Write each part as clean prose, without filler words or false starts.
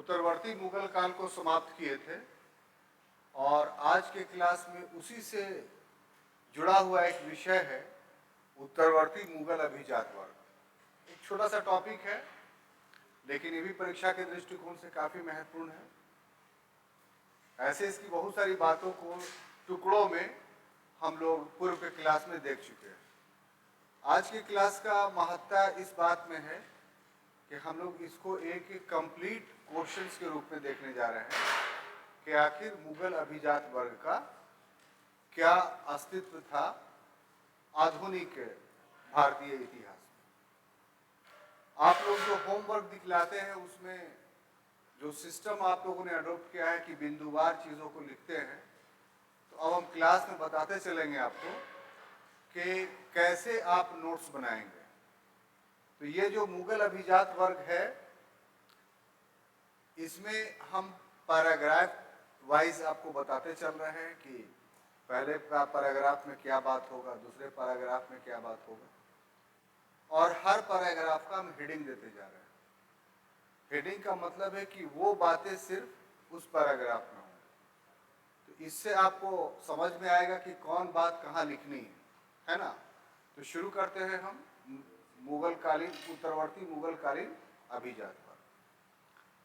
उत्तरवर्ती मुगल काल को समाप्त किए थे और आज के क्लास में उसी से जुड़ा हुआ एक विषय है उत्तरवर्ती मुगल अभिजात वर्ग। एक छोटा सा टॉपिक है लेकिन ये भी परीक्षा के दृष्टिकोण से काफी महत्वपूर्ण है। ऐसे इसकी बहुत सारी बातों को टुकड़ों में हम लोग पूर्व के क्लास में देख चुके हैं। आज की क्लास का महत्ता इस बात में है कि हम लोग इसको एक कंप्लीट क्वेश्चंस के रूप में देखने जा रहे हैं कि आखिर मुगल अभिजात वर्ग का क्या अस्तित्व था आधुनिक भारतीय इतिहास में। आप लोग जो होमवर्क दिखलाते हैं उसमें जो सिस्टम आप लोगों ने अडॉप्ट किया है कि बिंदुवार चीज़ों को लिखते हैं, तो अब हम क्लास में बताते चलेंगे आपको कि कैसे आप नोट्स बनाएंगे। तो ये जो मुगल अभिजात वर्ग है इसमें हम पैराग्राफ वाइज आपको बताते चल रहे हैं कि पहले पैराग्राफ में क्या बात होगा, दूसरे पैराग्राफ में क्या बात होगा, और हर पैराग्राफ का हम हेडिंग देते जा रहे हैं। हेडिंग का मतलब है कि वो बातें सिर्फ उस पैराग्राफ में हों, तो इससे आपको समझ में आएगा कि कौन बात कहाँ लिखनी है ना। तो शुरू करते हैं हम मुगल कालीन उत्तरवर्ती मुगल कालीन अभिजात वर्ग।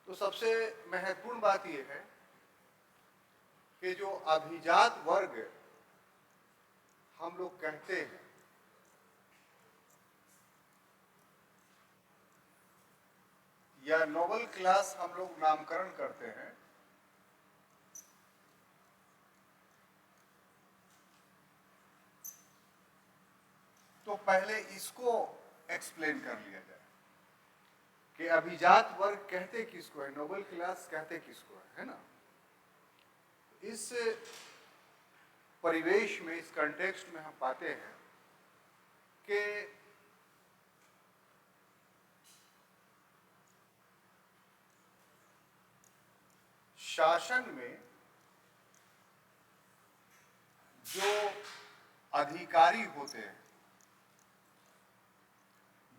तो सबसे महत्वपूर्ण बात यह है कि जो अभिजात वर्ग हम लोग कहते हैं या नोबल क्लास हम लोग नामकरण करते हैं, तो पहले इसको एक्सप्लेन कर लिया जाए कि अभिजात वर्ग कहते किसको है, नोबल क्लास कहते किसको है ना। इस परिवेश में, इस कंटेक्स्ट में हम पाते हैं कि शासन में जो अधिकारी होते हैं,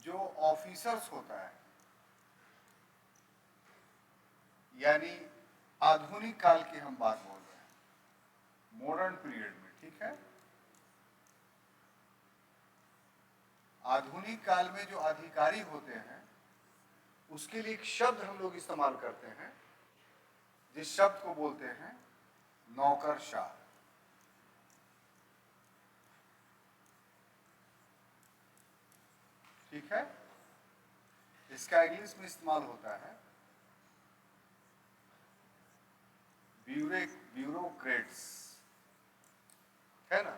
जो ऑफिसर्स होता है, यानी आधुनिक काल की हम बात बोल रहे हैं, मॉडर्न पीरियड में, ठीक है। आधुनिक काल में जो अधिकारी होते हैं उसके लिए एक शब्द हम लोग इस्तेमाल करते हैं, जिस शब्द को बोलते हैं नौकरशाह। ठीक है, इसका इंग्लिश में इस्तेमाल होता है ब्यूरोक्रेट्स, है ना।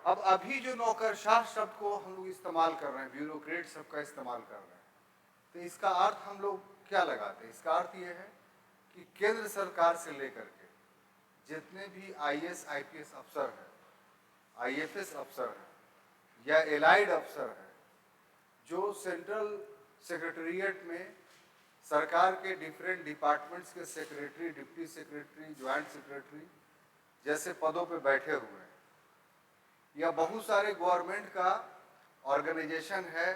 अब अभी जो नौकरशाह शब्द को हम लोग इस्तेमाल कर रहे हैं, ब्यूरोक्रेट शब्द का इस्तेमाल कर रहे हैं, तो इसका अर्थ हम लोग क्या लगाते हैं? इसका अर्थ ये है कि केंद्र सरकार से लेकर के जितने भी आईएएस आईपीएस अफसर हैं, आईएफएस अफसर हैं या एलाइड अफसर हैं, जो सेंट्रल सेक्रेटेरिएट में सरकार के डिफरेंट डिपार्टमेंट्स के secretary, deputy secretary, joint secretary जैसे पदों पे बैठे हुए हैं, या बहुत सारे गवर्नमेंट का ऑर्गेनाइजेशन है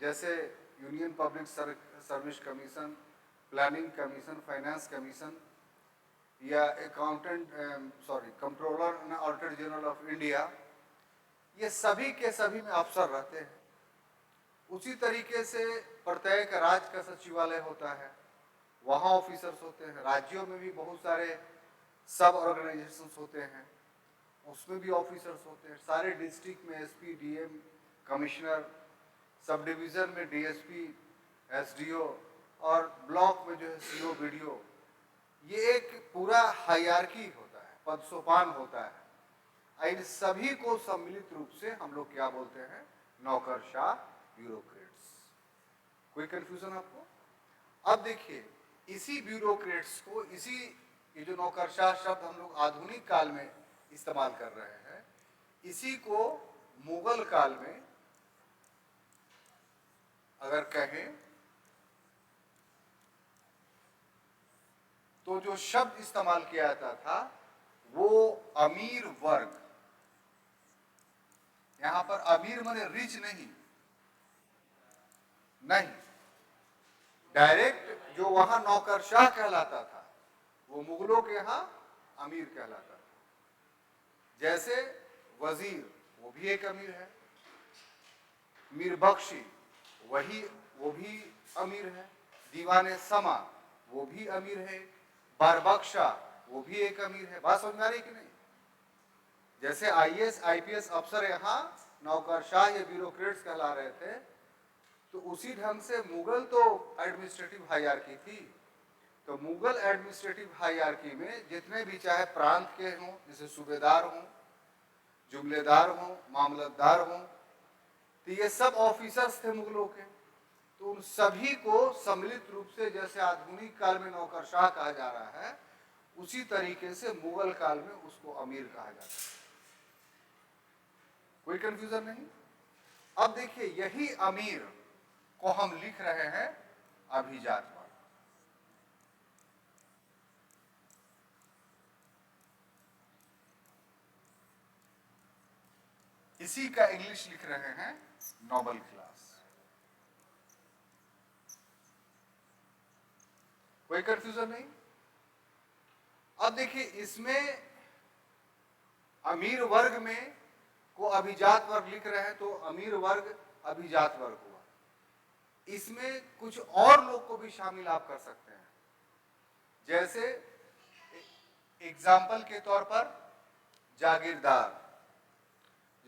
जैसे Union Public Service Commission, planning commission, finance commission, या controller and auditor general of India, ये सभी के सभी में अफसर रहते हैं। उसी तरीके से प्रत्येक राज्य का सचिवालय होता है, वहाँ ऑफिसर्स होते हैं। राज्यों में भी बहुत सारे सब ऑर्गेनाइजेशंस होते हैं, उसमें भी ऑफिसर्स होते हैं। सारे डिस्ट्रिक्ट में SP, DM, commissioner, sub division में डीएसपी, एसडीओ, और ब्लॉक में जो है सीओ, बीडीओ, ये एक पूरा हायरार्की होता है, पदसोपान होता है। इन सभी को सम्मिलित रूप से हम लोग क्या बोलते हैं? नौकरशाह, ब्यूरोक्रेट्स। कोई कंफ्यूजन आपको? अब देखिए, इसी ब्यूरोक्रेट्स को, इसी ये जो नौकरशाह शब्द हम लोग आधुनिक काल में इस्तेमाल कर रहे हैं, इसी को मुगल काल में अगर कहें तो जो शब्द इस्तेमाल किया जाता था वो अमीर वर्ग। यहां पर अमीर माने रिच नहीं, डायरेक्ट जो वहां नौकरशाह कहलाता था वो मुगलों के यहाँ अमीर कहलाता था। जैसे वजीर वो भी एक अमीर है, मीर बख्शी वो भी अमीर है, दीवाने समा वो भी अमीर है, बारबख्शा वो भी एक अमीर है। बात समझ आ रही कि नहीं? जैसे आईएएस आईपीएस अफसर यहाँ नौकरशाह या ब्यूरोक्रेट्स कहला रहे थे, तो उसी ढंग से मुगल तो एडमिनिस्ट्रेटिव हायरार्की थी। तो मुगल एडमिनिस्ट्रेटिव हायरार्की में जितने भी चाहे प्रांत के हों, जैसे सूबेदार हों, जुमलेदार हों, मामलतदार हों, तो ये सब ऑफिसर्स थे मुगलों के। तो उन सभी को सम्मिलित रूप से जैसे आधुनिक काल में नौकरशाह कहा जा रहा है, उसी तरीके से मुगल काल में उसको अमीर कहा जाता है। कोई कंफ्यूजन नहीं? अब देखिए, यही अमीर को हम लिख रहे हैं अभिजातवाद। इसी का इंग्लिश लिख रहे हैं नोबल क्लास। कोई कंफ्यूजन नहीं? अब देखिए, इसमें अमीर वर्ग में को अभिजात वर्ग लिख रहे हैं, तो अमीर वर्ग अभिजात वर्ग हुआ। इसमें कुछ और लोग को भी शामिल आप कर सकते हैं। जैसे एग्जाम्पल के तौर पर जागीरदार,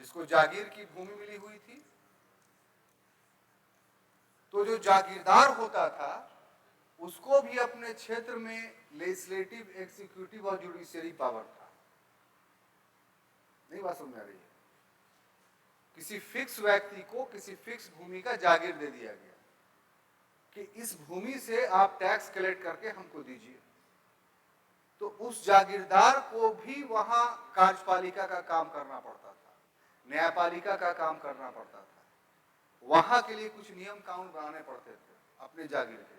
जिसको जागीर की भूमि मिली हुई थी। तो जो जागीरदार होता था उसको भी अपने क्षेत्र में लेजिस्लेटिव, एग्जीक्यूटिव और जुडिशियरी पावर था। नहीं बात समझ आ रही है? किसी फिक्स व्यक्ति को किसी फिक्स भूमि का जागीर दे दिया गया कि इस भूमि से आप टैक्स कलेक्ट करके हमको दीजिए। तो उस जागीरदार को भी वहां कार्यपालिका का काम करना पड़ता था, न्यायपालिका का काम करना पड़ता था। वहां के लिए कुछ नियम कानून बनाने पड़ते थे अपने जागीर के लिए,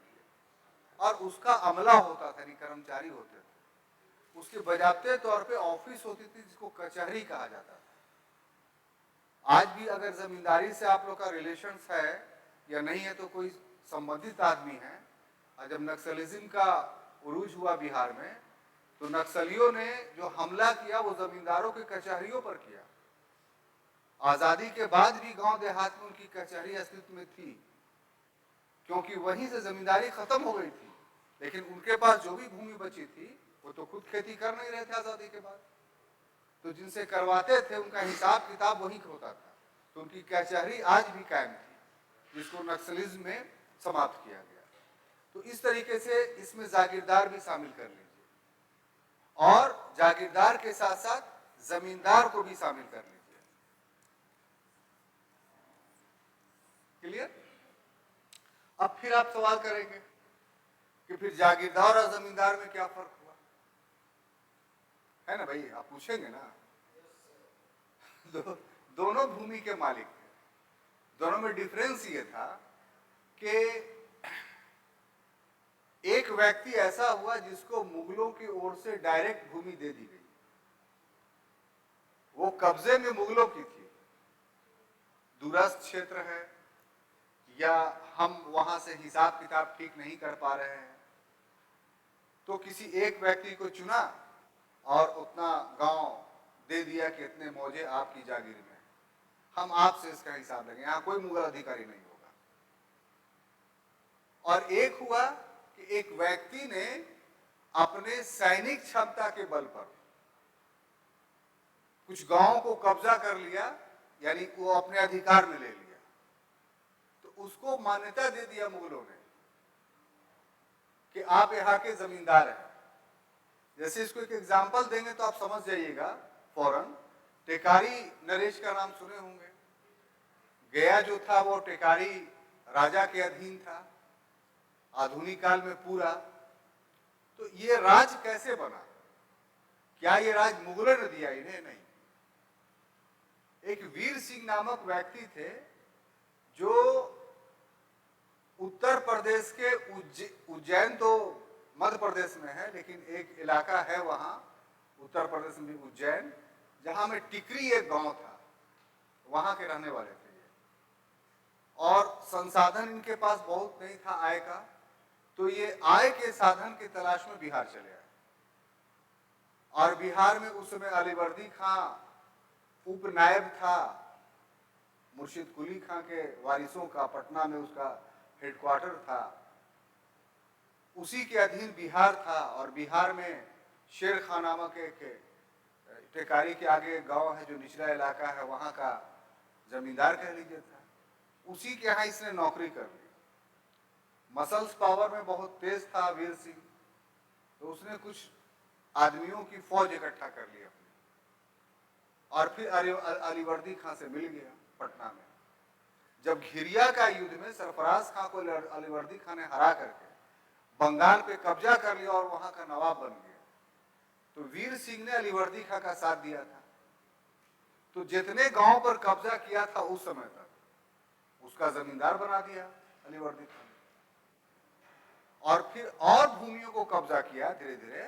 और उसका अमला होता था, यानी कर्मचारी होते थे। उसके बजाबते तौर पे ऑफिस होती थी जिसको कचहरी कहा जाता था। आज भी अगर जमींदारी से आप लोग का रिलेशन है या नहीं है, तो कोई संबंधित आदमी है, और जब नक्सलिज्म का उरूज हुआ बिहार में, तो नक्सलियों ने जो हमला किया वो जमींदारों के कचहरियों पर किया। आजादी के बाद भी गांव देहात में उनकी कचहरी अस्तित्व में थी, क्योंकि वहीं से जमींदारी खत्म हो गई थी। लेकिन उनके पास जो भी भूमि बची थी वो तो खुद खेती कर नहीं रहे थे आजादी के बाद, तो जिनसे करवाते थे उनका हिसाब किताब वहीं होता था। तो उनकी कचहरी आज भी कायम थी, जिसको नक्सलिज्म में समाप्त किया गया। तो इस तरीके से इसमें जागीरदार भी शामिल कर लीजिए, और जागीरदार के साथ साथ जमींदार को भी शामिल कर लीजिए। क्लियर? अब फिर आप सवाल करेंगे कि फिर जागीरदार और जमींदार में क्या फर्क हुआ है ना भाई? आप पूछेंगे ना। दोनों भूमि के मालिक थे। दोनों में डिफरेंस ये था कि एक व्यक्ति ऐसा हुआ जिसको मुगलों की ओर से डायरेक्ट भूमि दे दी गई, वो कब्जे में मुगलों की थी। दूरस्थ क्षेत्र है, या हम वहां से हिसाब किताब ठीक नहीं कर पा रहे हैं, तो किसी एक व्यक्ति को चुना और उतना गांव दे दिया कि इतने मौजे आपकी जागीर में, हम आपसे इसका हिसाब लेंगे, यहां कोई मुगल अधिकारी नहीं होगा। और एक हुआ कि एक व्यक्ति ने अपने सैनिक क्षमता के बल पर कुछ गांवों को कब्जा कर लिया, यानी वो अपने अधिकार में ले लिया, तो उसको मान्यता दे दिया मुगलों ने कि आप यहाँ के जमींदार हैं। जैसे इसको एक एग्जाम्पल देंगे तो आप समझ जाइएगा फौरन। टेकारी नरेश का नाम सुने होंगे। गया जो था वो टेकारी राजा के अधीन था आधुनिक काल में पूरा। तो ये राज कैसे बना? क्या ये राज मुगलों ने दिया इन्हें? नहीं। एक वीर सिंह नामक व्यक्ति थे जो उत्तर प्रदेश के उज्जैन तो मध्य प्रदेश में है, लेकिन एक इलाका है वहां उत्तर प्रदेश में उज्जैन, जहां में टिकरी एक गांव था, वहां के रहने वाले थे ये। और संसाधन इनके पास बहुत नहीं था आय का, तो ये आय के साधन की तलाश में बिहार चले आए। और बिहार में उस समय अलीवर्दी खां उपनायब था, मुर्शिद कुली खां के वारिसों का पटना में उसका हेडक्वार्टर था, उसी के अधीन बिहार था। और बिहार में शेर खां नामक एक टेकारी के आगे गांव है जो निचला इलाका है, वहां का जमींदार कह लीजिए था। उसी के यहाँ इसने नौकरी कर ली। मसल्स पावर में बहुत तेज था वीर सिंह, तो उसने कुछ आदमियों की फौज इकट्ठा कर ली अपनी, और फिर अलीवर्दी खां से मिल गया पटना में। जब घिरिया का युद्ध में सरफराज खां को अलीवर्दी खां ने हरा करके बंगाल पे कब्जा कर लिया और वहां का नवाब बन गया, तो वीर सिंह ने अलीवर्दी खां का साथ दिया था। तो जितने गांव पर कब्जा किया था उस समय तक उसका जमींदार बना दिया अलीवर्दी खां ने, और फिर और भूमियों को कब्जा किया धीरे धीरे।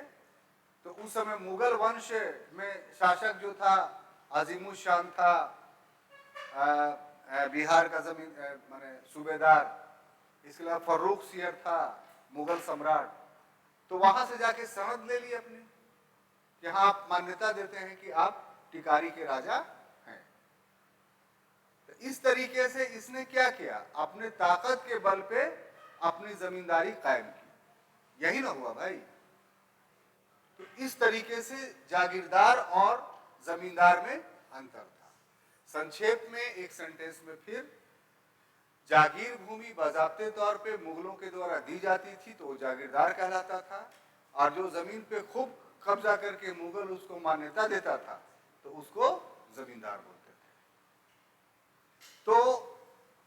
तो उस समय मुगल वंश में शासक जो था अजीमुल शान था, बिहार का जमीन माने सूबेदार, इसके अलावा फर्रुख सियर था मुगल सम्राट। तो वहां से जाके सनद ले ली अपनी कि हाँ आप मान्यता देते हैं कि आप टिकारी के राजा हैं। तो इस तरीके से इसने क्या किया, अपने ताकत के बल पे अपनी जमींदारी कायम की। यही ना हुआ भाई। तो इस तरीके से जागीरदार और जमींदार में अंतर था। संक्षेप में एक सेंटेंस में फिर, जागीर भूमि बाज़ाब्ते तौर पे मुगलों के द्वारा दी जाती थी तो वो जागीरदार कहलाता था, और जो जमीन पे खूब कब्जा करके मुगल उसको मान्यता देता था तो उसको जमींदार बोलते थे। तो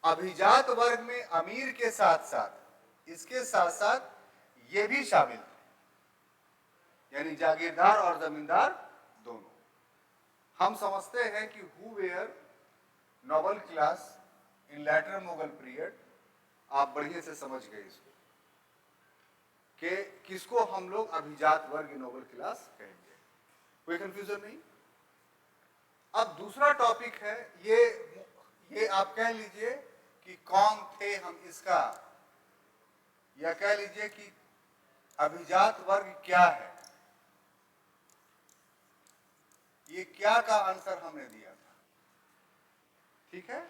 अभिजात वर्ग में अमीर के साथ साथ इसके साथ साथ ये भी शामिल थे, यानी जागीरदार और जमींदार दोनों। हम समझते हैं कि who were noble class in later Mughal period, आप बढ़िया से समझ गए इसको कि किसको हम लोग अभिजात वर्ग नोबल क्लास कहेंगे, कोई कंफ्यूजन नहीं। अब दूसरा टॉपिक है, ये आप कह लीजिए कि कौन थे हम इसका, या कह लीजिए कि अभिजात वर्ग क्या है, ये क्या का आंसर हमने दिया था। ठीक है।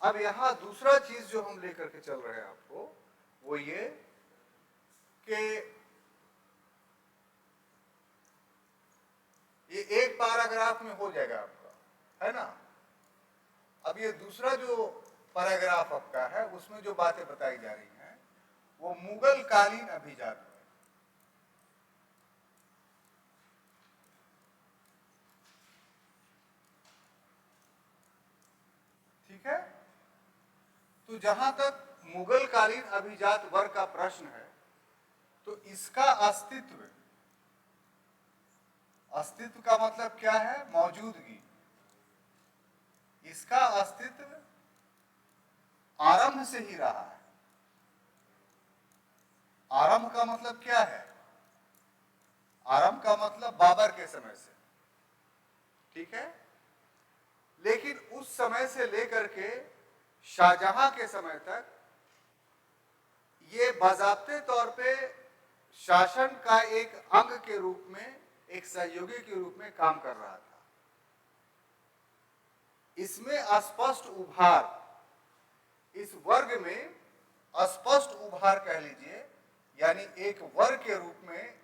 अब यहां दूसरा चीज जो हम लेकर के चल रहे हैं आपको, वो ये कि ये एक पैराग्राफ में हो जाएगा आपका, है ना। अब ये दूसरा जो पैराग्राफ आपका है उसमें जो बातें बताई जा रही हैं वो मुगल कालीन अभिजात। ठीक है। तो जहां तक मुगल कालीन अभिजात वर्ग का प्रश्न है, तो इसका अस्तित्व, अस्तित्व का मतलब क्या है, मौजूदगी। इसका अस्तित्व आरंभ से ही रहा है। आरंभ का मतलब क्या है, आरंभ का मतलब बाबर के समय से। ठीक है। लेकिन उस समय से लेकर के शाहजहां के समय तक ये बाज़ाब्ते तौर पे शासन का एक अंग के रूप में, एक सहयोगी के रूप में काम कर रहा था। इसमें अस्पष्ट उभार, इस वर्ग में अस्पष्ट उभार कह लीजिए, यानी एक वर्ग के रूप में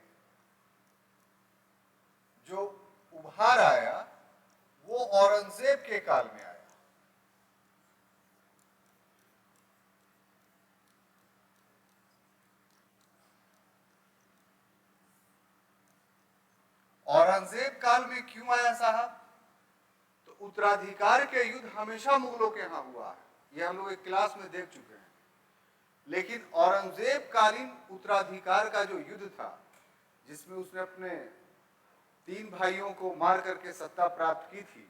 जो उभार आया वो औरंगजेब के काल में आया। औरंगजेब काल में क्यों आया साहब, तो उत्तराधिकार के युद्ध हमेशा मुगलों के यहां हुआ है, ये हम लोग एक क्लास में देख चुके हैं। लेकिन औरंगजेब कालीन उत्तराधिकार का जो युद्ध था, जिसमें उसने अपने 3 भाइयों को मार करके सत्ता प्राप्त की थी,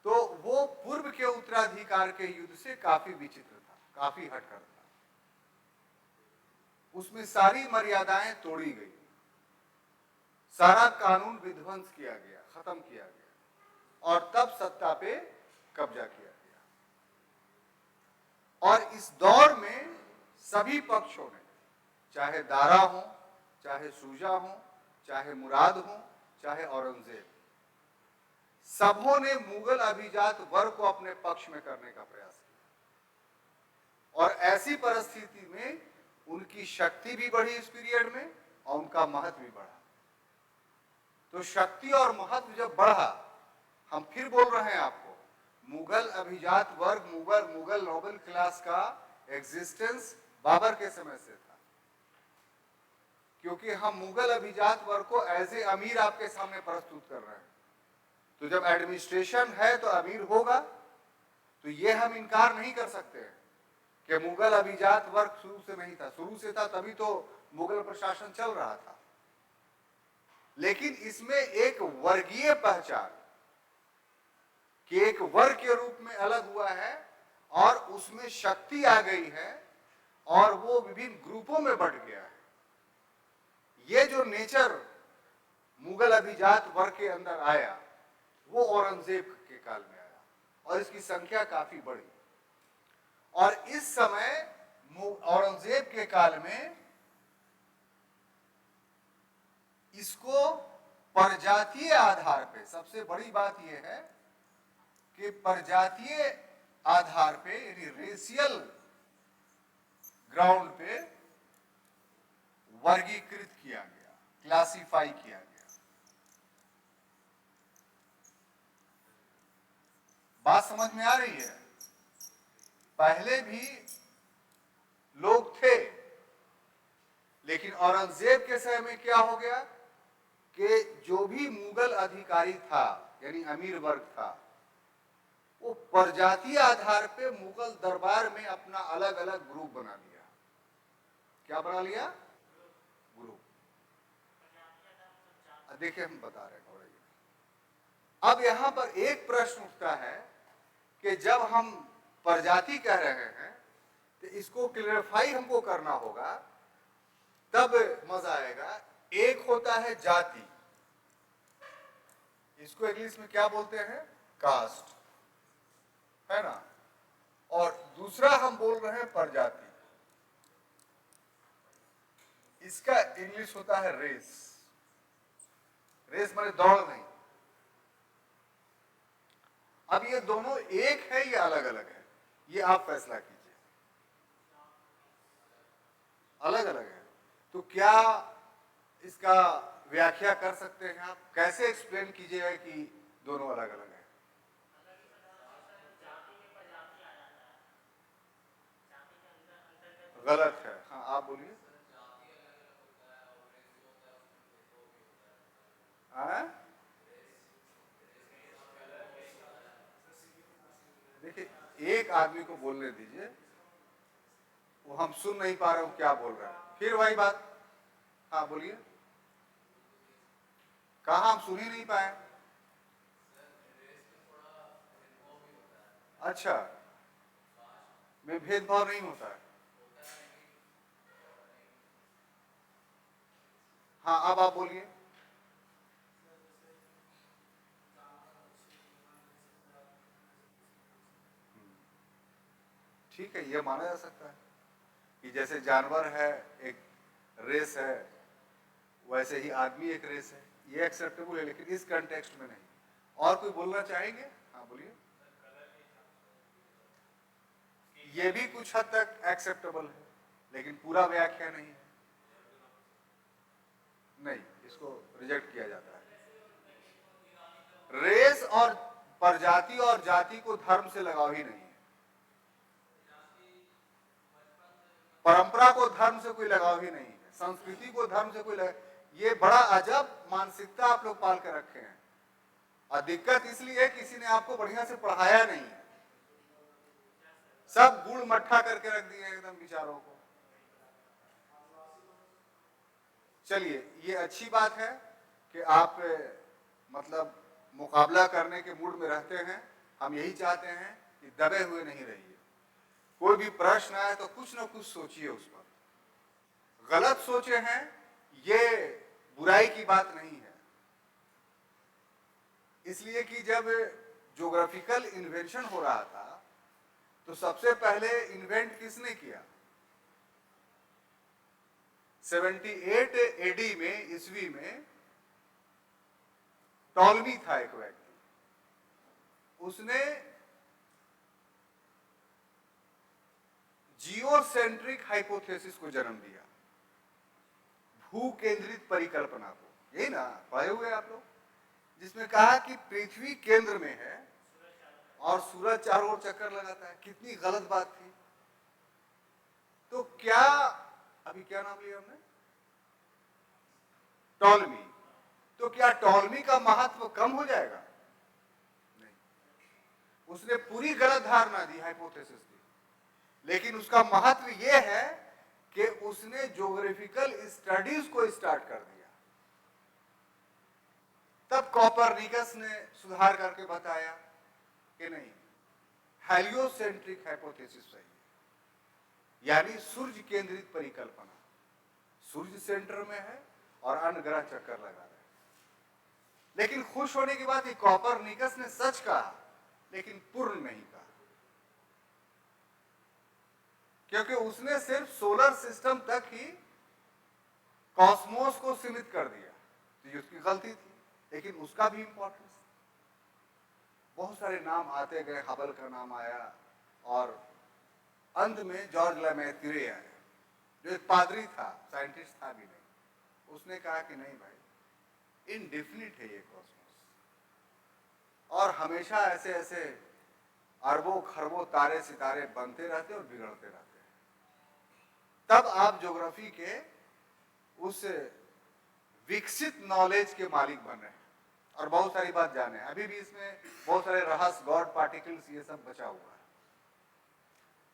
तो वो पूर्व के उत्तराधिकार के युद्ध से काफी विचित्र था, काफी हटकर था। उसमें सारी मर्यादाएं तोड़ी गई, सारा कानून विध्वंस किया गया, खत्म किया गया, और तब सत्ता पे कब्जा किया गया। और इस दौर में सभी पक्षों ने, चाहे दारा हो, चाहे शुजा हो, चाहे मुराद हो, चाहे औरंगजेब, सबों ने मुगल अभिजात वर्ग को अपने पक्ष में करने का प्रयास किया और ऐसी परिस्थिति में उनकी शक्ति भी बढ़ी इस पीरियड में और उनका महत्व भी बढ़ा। तो शक्ति और महत्व जब बढ़ा, हम फिर बोल रहे हैं आपको, मुगल अभिजात वर्ग, मुगल नोबल क्लास का एग्जिस्टेंस बाबर के समय से था, क्योंकि हम मुगल अभिजात वर्ग को एज ए अमीर आपके सामने प्रस्तुत कर रहे हैं। तो जब एडमिनिस्ट्रेशन है तो अमीर होगा, तो ये हम इनकार नहीं कर सकते कि मुगल अभिजात वर्ग शुरू से नहीं था, शुरू से था, तभी तो मुगल प्रशासन चल रहा था। लेकिन इसमें एक वर्गीय पहचान कि एक वर्ग के रूप में अलग हुआ है और उसमें शक्ति आ गई है और वो विभिन्न ग्रुपों में बंट गया है। ये जो नेचर मुगल अभिजात वर्ग के अंदर आया वो औरंगजेब के काल में आया और इसकी संख्या काफी बढ़ी। और इस समय औरंगजेब के काल में इसको परजातीय आधार पे, सबसे बड़ी बात यह है कि परजातीय आधार पे यानी रेशियल ग्राउंड पे वर्गीकृत किया गया, क्लासिफाई किया गया। बात समझ में आ रही है? पहले भी लोग थे, लेकिन औरंगजेब के समय में क्या हो गया कि जो भी मुगल अधिकारी था यानी अमीर वर्ग था, वो परजातीय आधार पे मुगल दरबार में अपना अलग अलग ग्रुप बना लिया। क्या बना लिया? ग्रुप। देखिए हम बता रहे हैं। अब यहां पर एक प्रश्न उठता है कि जब हम परजाति कह रहे हैं तो इसको क्लियरिफाई हमको करना होगा, तब मजा आएगा। एक होता है जाति, इसको इंग्लिश में क्या बोलते हैं? कास्ट, है ना। और दूसरा हम बोल रहे हैं प्रजाति, इसका इंग्लिश होता है रेस। रेस माने दौड़ नहीं। अब ये दोनों एक है या अलग अलग है, ये आप फैसला कीजिए। अलग अलग है तो क्या इसका व्याख्या कर सकते हैं आप? कैसे एक्सप्लेन कीजिएगा कि दोनों अलग अलग है? गलत है। हाँ आप बोलिए। देखिए एक आदमी को बोलने दीजिए, वो हम सुन नहीं पा रहे हो क्या बोल रहे हैं, फिर वही बात। हाँ बोलिए। कहा हम सुन ही नहीं पाए? अच्छा, में भेदभाव नहीं होता है। हाँ अब आप बोलिए। ठीक है, ये माना जा सकता है कि जैसे जानवर है एक रेस है, वैसे ही आदमी एक रेस है, ये एक्सेप्टेबल है, लेकिन इस कंटेक्स्ट में नहीं। और कोई बोलना चाहेंगे? हाँ बोलिए। ये भी कुछ हद तक एक्सेप्टेबल है, लेकिन पूरा व्याख्या नहीं है। नहीं, इसको रिजेक्ट किया जाता है। रेस और प्रजाति और जाति को धर्म से लगाव ही नहीं है। परंपरा को धर्म से कोई लगाव ही नहीं है, संस्कृति को धर्म से कोई ये बड़ा अजब मानसिकता आप लोग पाल के रखे हैं। और दिक्कत इसलिए किसी ने आपको बढ़िया से पढ़ाया नहीं है, सब गुड़ मट्ठा करके रख दिए एकदम विचारों को। चलिए ये अच्छी बात है कि आप मतलब मुकाबला करने के मूड में रहते हैं। हम यही चाहते हैं कि दबे हुए नहीं रहिए। कोई भी प्रश्न आए तो कुछ ना कुछ सोचिए उस पर। गलत सोचे हैं ये बुराई की बात नहीं है, इसलिए कि जब ज्योग्राफिकल इन्वेंशन हो रहा था तो सबसे पहले इन्वेंट किसने किया? 78 एडी में, ईस्वी में, टॉलमी था एक व्यक्ति, उसने जियोसेंट्रिक हाइपोथेसिस को जन्म दिया, भू केंद्रित परिकल्पना को। यही ना पढ़े हुए आप लोग, जिसमें कहा कि पृथ्वी केंद्र में है और सूरज चारों ओर चक्कर लगाता है। कितनी गलत बात थी। तो क्या, अभी क्या नाम लिया हमने, टॉलमी, तो क्या टॉलमी का महत्व कम हो जाएगा? नहीं, उसने पूरी गलत धारणा दी, हाइपोथेसिस दी, लेकिन उसका महत्व यह है कि उसने ज्योग्राफिकल स्टडीज को स्टार्ट कर दिया। तब कॉपरनिकस ने सुधार करके बताया कि नहीं, हेलियोसेंट्रिक हाइपोथेसिस सही है, यानी सूर्य केंद्रित परिकल्पना। सूर्य सेंटर में है और अन्य ग्रह चक्कर लगा रहे हैं। लेकिन खुश होने की बात, कॉपरनिकस ने सच कहा, लेकिन पूर्ण नहीं कहा, क्योंकि उसने सिर्फ सोलर सिस्टम तक ही कॉस्मोस को सीमित कर दिया। तो ये उसकी गलती थी, लेकिन उसका भी इंपॉर्टेंस। बहुत सारे नाम आते गए, हबल का नाम आया और अंत में जॉर्ज लेमैत्रे आया, जो एक पादरी था, साइंटिस्ट था भी नहीं। उसने कहा कि नहीं भाई, इनडेफिनिट है ये कॉस्मोस, और हमेशा ऐसे ऐसे अरबों खरबों तारे सितारे बनते रहते और बिगड़ते रहते हैं। तब आप ज्योग्राफी के उस विकसित नॉलेज के मालिक बन रहे हैं और बहुत सारी बात जाने। अभी भी इसमें बहुत सारे रहस्य, गॉड पार्टिकल्स, ये सब बचा हुआ है।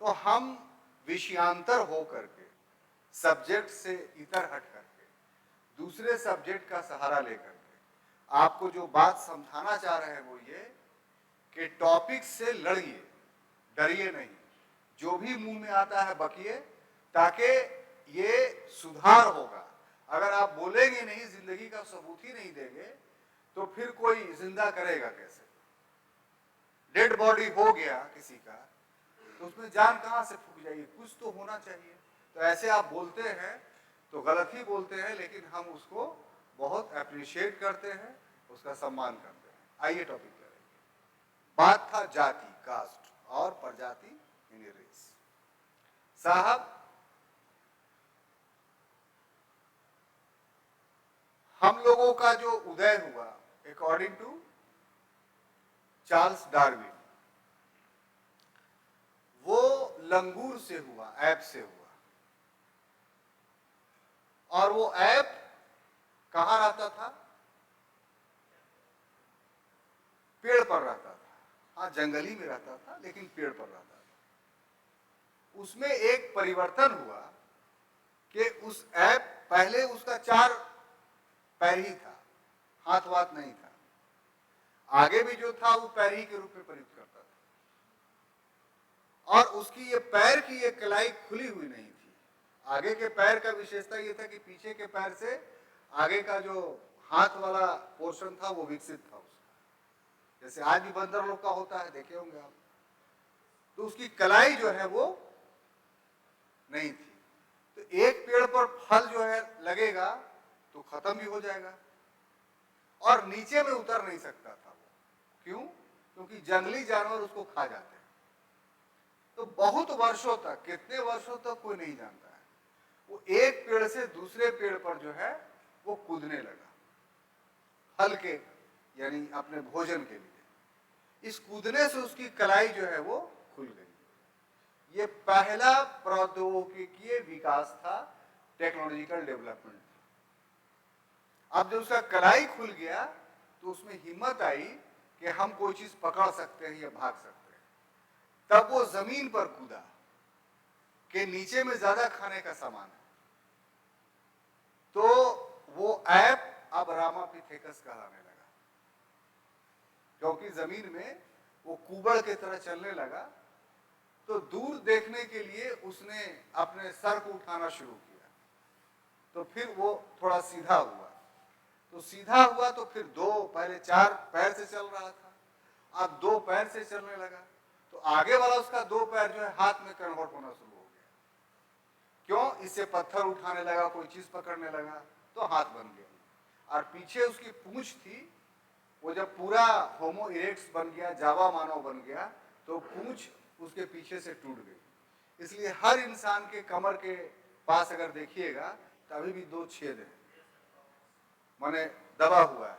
तो हम विषयांतर हो करके, सब्जेक्ट से इतर हट करके, दूसरे सब्जेक्ट का सहारा लेकर के आपको जो बात समझाना चाह रहे हैं वो ये कि टॉपिक से लड़िए, डरिए नहीं, जो भी मुंह में आता है बकिए, ताकि ये सुधार होगा। अगर आप बोलेंगे नहीं, जिंदगी का सबूत ही नहीं देंगे, तो फिर कोई जिंदा करेगा कैसे? डेड बॉडी हो गया किसी का, तो उसमें जान कहां से फूक जाएगी? कुछ तो होना चाहिए। तो ऐसे आप बोलते हैं तो गलत ही बोलते हैं, लेकिन हम उसको बहुत अप्रिशिएट करते हैं, उसका सम्मान करते हैं। आइए टॉपिक करेंगे। बात था जाति, कास्ट और प्रजाति, यानी रेस। साहब, हम लोगों का जो उदय हुआ, अकॉर्डिंग टू चार्ल्स डार्विन, वो लंगूर से हुआ, ऐप से हुआ। और वो ऐप कहां रहता था? पेड़ पर रहता था। हाँ, जंगली में रहता था, लेकिन पेड़ पर रहता था। उसमें एक परिवर्तन हुआ कि उस ऐप, पहले उसका 4 पैर ही था, हाथ वाथ नहीं था। आगे भी जो था वो पैर ही के रूप में प्रयुक्त करता था, और उसकी ये पैर की ये कलाई खुली हुई नहीं थी। आगे के पैर का विशेषता ये था कि पीछे के पैर से आगे का जो हाथ वाला पोर्शन था वो विकसित था उसका, जैसे आज भी बंदर लोग का होता है, देखे होंगे आप। तो उसकी कलाई जो है वो नहीं थी। तो एक पेड़ पर फल जो है लगेगा तो खत्म भी हो जाएगा, और नीचे में उतर नहीं सकता था वो। क्यों? क्योंकि जंगली जानवर उसको खा जाते हैं। तो बहुत वर्षों तक, कितने वर्षों तक कोई नहीं जानता है, वो एक पेड़ से दूसरे पेड़ पर जो है वो कूदने लगा, फल के, यानी अपने भोजन के लिए। इस कूदने से उसकी कलाई जो है वो खुल गई। ये पहला प्रौद्योगिकीय विकास था, टेक्नोलॉजिकल डेवलपमेंट। अब जब उसका कलाई खुल गया तो उसमें हिम्मत आई कि हम कोई चीज पकड़ सकते हैं या भाग सकते हैं। तब वो जमीन पर कूदा कि नीचे में ज्यादा खाने का सामान है। तो वो ऐप अब रामापिथेकस कहलाने लगा, क्योंकि जमीन में वो कुबड़ की तरह चलने लगा। तो दूर देखने के लिए उसने अपने सर को उठाना शुरू किया, तो फिर वो थोड़ा सीधा हुआ। तो सीधा हुआ तो फिर पहले 4 पैर से चल रहा था, अब 2 पैर से चलने लगा। तो आगे वाला उसका 2 पैर जो है हाथ में कन्वर्ट होना शुरू हो गया। क्यों? इससे पत्थर उठाने लगा, कोई चीज पकड़ने लगा तो हाथ बन गया। और पीछे उसकी पूंछ थी, वो जब पूरा होमो इरेक्ट्स बन गया, जावा मानव बन गया, तो पूंछ उसके पीछे से टूट गई। इसलिए हर इंसान के कमर के पास अगर देखिएगा तो अभी भी 2 छेद हैं, माने दबा हुआ है।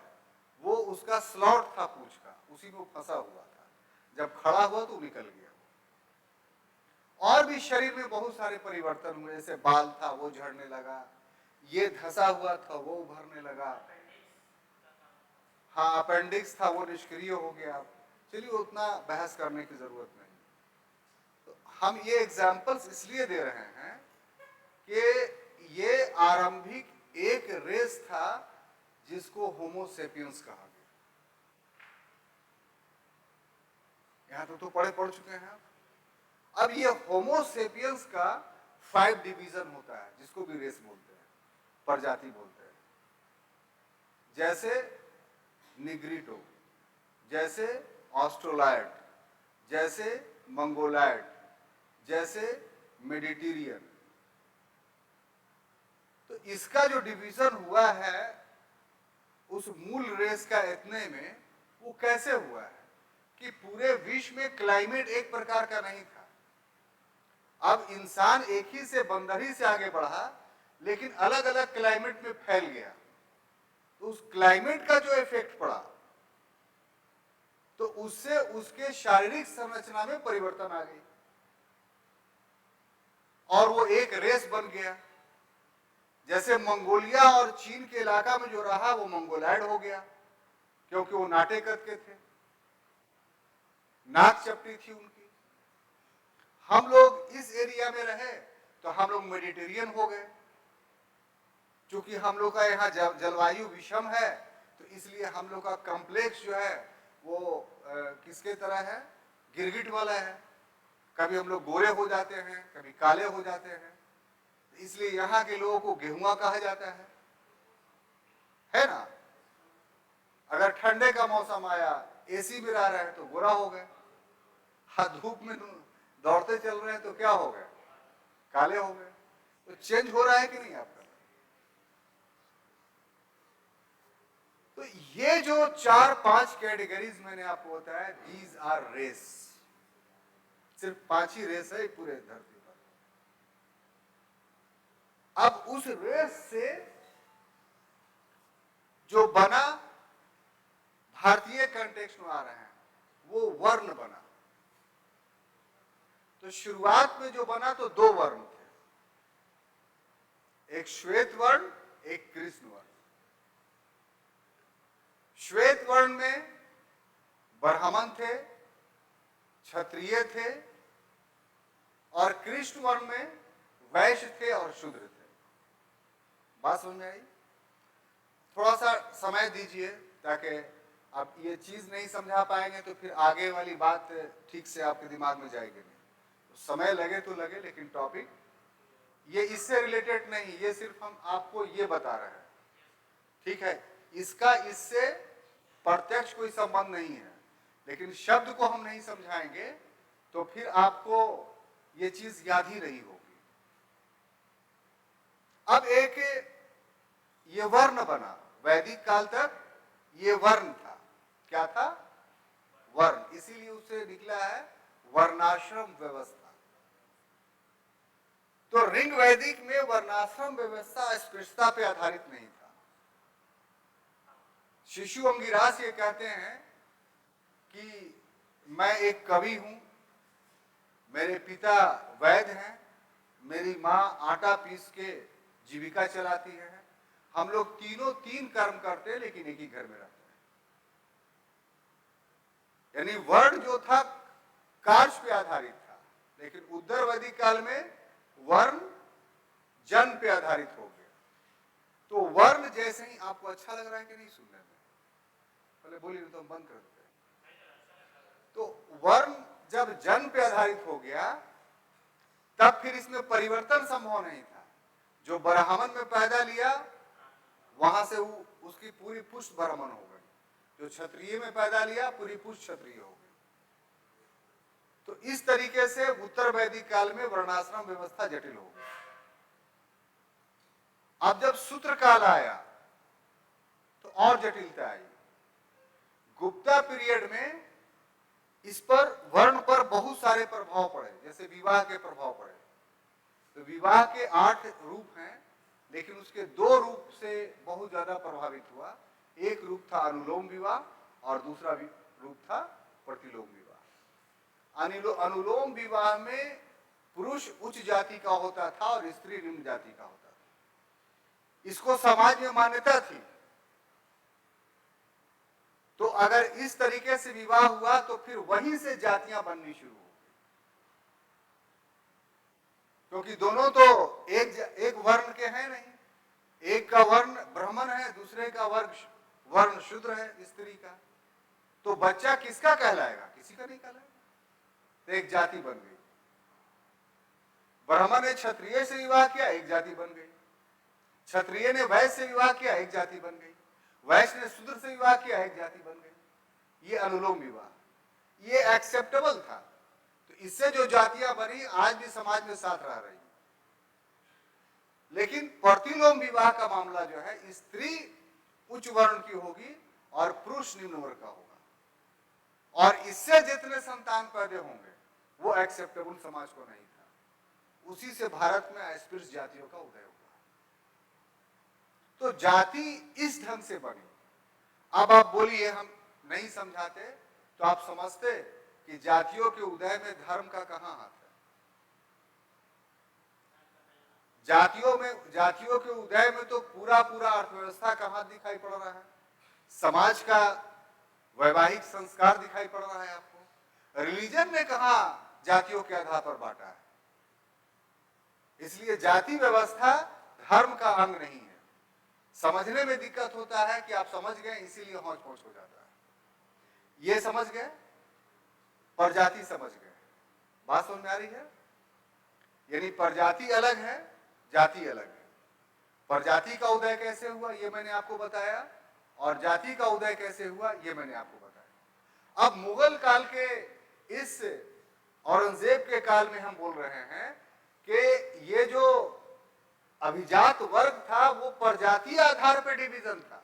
वो उसका स्लॉट था पूंछ का, उसी में फंसा हुआ था। जब खड़ा हुआ तो निकल गया। और भी शरीर में बहुत सारे परिवर्तन हुए, जैसे बाल था वो झड़ने लगा, ये धंसा हुआ था वो उभरने लगा, हाँ अपेंडिक्स था वो निष्क्रिय हो गया। चलिए उतना बहस करने की जरूरत नहीं। तो हम ये एग्जाम्पल्स इसलिए दे रहे हैं कि ये आरंभिक एक रेस था जिसको होमो सेपियंस कहा गया। यहां तो पढ़ चुके हैं आप। अब ये होमो सेपियंस का 5 डिवीजन होता है, जिसको भी रेस बोलते हैं, प्रजाति बोलते हैं। जैसे निग्रिटो, जैसे ऑस्ट्रोलाइड, जैसे मंगोलाइड, जैसे मेडिटेरियन। तो इसका जो डिवीजन हुआ है उस मूल रेस का इतने में, वो कैसे हुआ है कि पूरे विश्व में क्लाइमेट एक प्रकार का नहीं था। अब इंसान एक ही से बंदरी से आगे बढ़ा, लेकिन अलग अलग क्लाइमेट में फैल गया। तो उस क्लाइमेट का जो इफेक्ट पड़ा, तो उससे उसके शारीरिक संरचना में परिवर्तन आ गई और वो एक रेस बन गया। जैसे मंगोलिया और चीन के इलाका में जो रहा वो मंगोलाइड हो गया, क्योंकि वो नाटे कद के थे, नाक चपटी थी उनकी। हम लोग इस एरिया में रहे तो हम लोग मेडिटेरियन हो गए। क्योंकि हम लोग का यहाँ जलवायु विषम है, तो इसलिए हम लोग का कॉम्प्लेक्स जो है वो किसके तरह है? गिरगिट वाला है। कभी हम लोग गोरे हो जाते हैं, कभी काले हो जाते हैं। इसलिए यहाँ के लोगों को गेहुआ कहा जाता है ना। अगर ठंडे का मौसम आया, एसी में रह रहे हैं तो गोरा हो गए। हाँ, धूप में दौड़ते चल रहे हैं तो क्या हो गए? काले हो गए। तो चेंज हो रहा है कि नहीं आपका? तो ये जो 4-5 कैटेगरीज मैंने आपको बताया, दीज आर रेस। सिर्फ 5 ही रेस है पूरे धरती पर। अब उस रेस से जो बना, भारतीय कंटेक्स्ट में आ रहे हैं, वो वर्ण बना। तो शुरुआत में जो बना तो 2 वर्ण थे, एक श्वेत वर्ण, एक कृष्ण वर्ण। श्वेत वर्ण में ब्राह्मण थे, क्षत्रिय थे, और कृष्ण वर्ण में वैश्य थे और शूद्र थे। बात समझ में आई? थोड़ा सा समय दीजिए, ताकि आप ये चीज नहीं समझा पाएंगे तो फिर आगे वाली बात ठीक से आपके दिमाग में जाएगी नहीं। तो समय लगे तो लगे, लेकिन टॉपिक ये इससे रिलेटेड नहीं, ये सिर्फ हम आपको ये बता रहे हैं, ठीक है। इसका इससे प्रत्यक्ष कोई संबंध नहीं है, लेकिन शब्द को हम नहीं समझाएंगे तो फिर आपको ये चीज याद ही नहीं होगी। अब एक ये वर्ण बना, वैदिक काल तक ये वर्ण था। क्या था? वर्ण। इसीलिए उससे निकला है वर्णाश्रम व्यवस्था। तो ऋग वैदिक में वर्णाश्रम व्यवस्था अस्पृश्यता पे आधारित नहीं था। शिशु अंगिरास ये कहते हैं कि मैं एक कवि हूं, मेरे पिता वैद्य हैं, मेरी मां आटा पीस के जीविका चलाती है, हम लोग तीनों 3 कर्म करते हैं लेकिन एक ही घर में रहते हैं। यानी वर्ण जो था कार्य पे आधारित था, लेकिन उत्तर वैदिक काल में वर्ण जन्म पे आधारित हो गया। तो वर्ण जैसे ही आपको अच्छा लग रहा है कि नहीं सुनने में? पहले बोलिए तो हम बंद कर देते हैं। तो वर्ण जब जन्म पे आधारित हो गया, तब फिर इसमें परिवर्तन संभव नहीं था। जो ब्राह्मण में पैदा लिया, वहां से उसकी पूरी पुष्ट ब्राह्मण हो गई। जो क्षत्रिय में पैदा लिया, पूरी पुष्ट क्षत्रिय हो गई। तो इस तरीके से उत्तर वैदिक काल में वर्णाश्रम व्यवस्था जटिल हो गई। सूत्र काल आया तो और जटिलता आई। गुप्ता पीरियड में इस पर वर्ण पर बहुत सारे प्रभाव पड़े, जैसे विवाह के प्रभाव पड़े। तो विवाह के 8 रूप हैं, लेकिन उसके 2 रूप से बहुत ज्यादा प्रभावित हुआ। एक रूप था अनुलोम विवाह और दूसरा रूप था प्रतिलोम विवाह। अनुलोम विवाह में पुरुष उच्च जाति का होता था और स्त्री निम्न जाति का होता था। इसको समाज में मान्यता थी। तो अगर इस तरीके से विवाह हुआ तो फिर वहीं से जातियां बननी शुरू हो गई, क्योंकि दोनों तो एक वर्ण के हैं नहीं। एक का वर्ण ब्राह्मण है, दूसरे का वर्ण शूद्र है, स्त्री का। तो बच्चा किसका कहलाएगा? किसी का नहीं कहलाएगा। तो एक जाति बन गई। ब्राह्मण ने क्षत्रिय से विवाह किया, एक जाति बन गई। क्षत्रिय ने वैश्य से विवाह किया, एक जाति बन गई। वैश्य ने शूद्र से विवाह किया, एक जाति बन गई। ये अनुलोम विवाह, ये एक्सेप्टेबल था। तो इससे जो जातियां बनी आज भी समाज में साथ रह रही। लेकिन प्रतिलोम विवाह का मामला जो है, स्त्री उच्च वर्ण की होगी और पुरुष निम्न वर्ग का होगा, और इससे जितने संतान पैदा होंगे वो एक्सेप्टेबल समाज को नहीं था। उसी से भारत में अस्पृश्य जातियों का उदय हुआ। तो जाति इस ढंग से बनी। अब आप बोलिए हम नहीं समझाते, तो आप समझते कि जातियों के उदय में धर्म का कहां हाथ है? जातियों के उदय में तो पूरा अर्थव्यवस्था का हाथ दिखाई पड़ रहा है। समाज का वैवाहिक संस्कार दिखाई पड़ रहा है आपको। रिलीजन ने कहा जातियों के आधार पर बांटा है। इसलिए जाति व्यवस्था धर्म का अंग नहीं है। समझने में दिक्कत होता है कि आप समझ गए इसीलिए हौच पौच हो जाता है। ये समझ गए, प्रजाति समझ गए। बात समझ में आ रही है? यानी प्रजाति अलग है, जाति अलग है। प्रजाति का उदय कैसे हुआ ये मैंने आपको बताया, और जाति का उदय कैसे हुआ ये मैंने आपको बताया। अब मुगल काल के इस औरंगजेब के काल में हम बोल रहे हैं कि ये जो अभिजात वर्ग था वो प्रजातीय आधार पर डिवीजन था,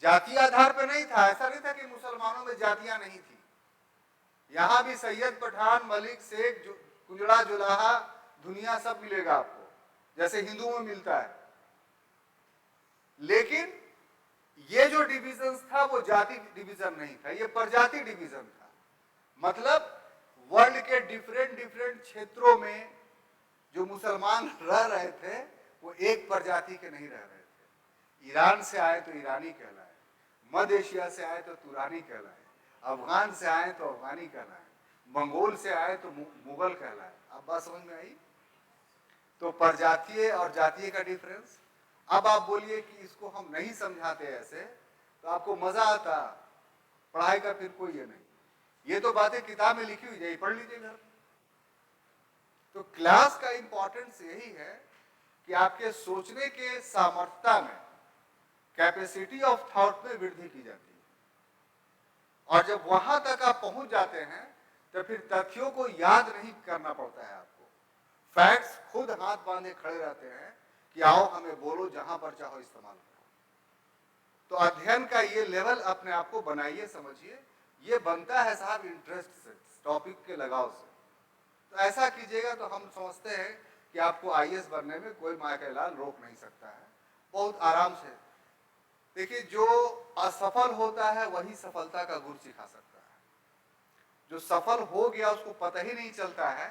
जातीय आधार पर नहीं था। ऐसा नहीं था कि मुसलमानों में जातियां नहीं थी। यहां भी सैयद, पठान, मलिक, शेख, कुजड़ा, जुलाहा, दुनिया सब मिलेगा आपको, जैसे हिंदुओं में मिलता है। लेकिन ये जो डिवीजन था वो जाति डिवीजन नहीं था, ये प्रजाति डिवीजन था। मतलब वर्ल्ड के डिफरेंट क्षेत्रों में जो मुसलमान रह रहे थे वो एक प्रजाति के नहीं रह रहे थे। ईरान से आए तो ईरानी कहलाए, मध्य एशिया से आए तो तुरानी कहलाए, अफगान से आए तो अफगानी कहलाए, मंगोल से आए तो मुगल कहलाए। अब बात समझ में आई? तो प्रजातीय और जातीय का डिफरेंस। अब आप बोलिए कि इसको हम नहीं समझाते ऐसे, तो आपको मजा आता पढ़ाई का? फिर कोई ये नहीं, ये तो बातें किताब में लिखी हुई है, पढ़ लीजिए घर। तो क्लास का इंपॉर्टेंस यही है कि आपके सोचने के सामर्थ्यता में, कैपेसिटी ऑफ थॉट में वृद्धि की जाती है। और जब वहां तक आप पहुंच जाते हैं तो फिर तथ्यों को याद नहीं करना पड़ता है आपको। फैक्ट्स खुद हाथ बांधे खड़े रहते हैं कि आओ हमें बोलो, जहां पर चाहो इस्तेमाल करो। तो अध्ययन का ये लेवल अपने आप को बनाइए, समझिए। ये बनता है साहब इंटरेस्ट से, टॉपिक के लगाव से। तो ऐसा कीजिएगा तो हम समझते हैं कि आपको आईएएस बनने में कोई माया का लाल रोक नहीं सकता है। बहुत आराम से देखिए, जो असफल होता है वही सफलता का गुर सिखा सकता है। जो सफल हो गया उसको पता ही नहीं चलता है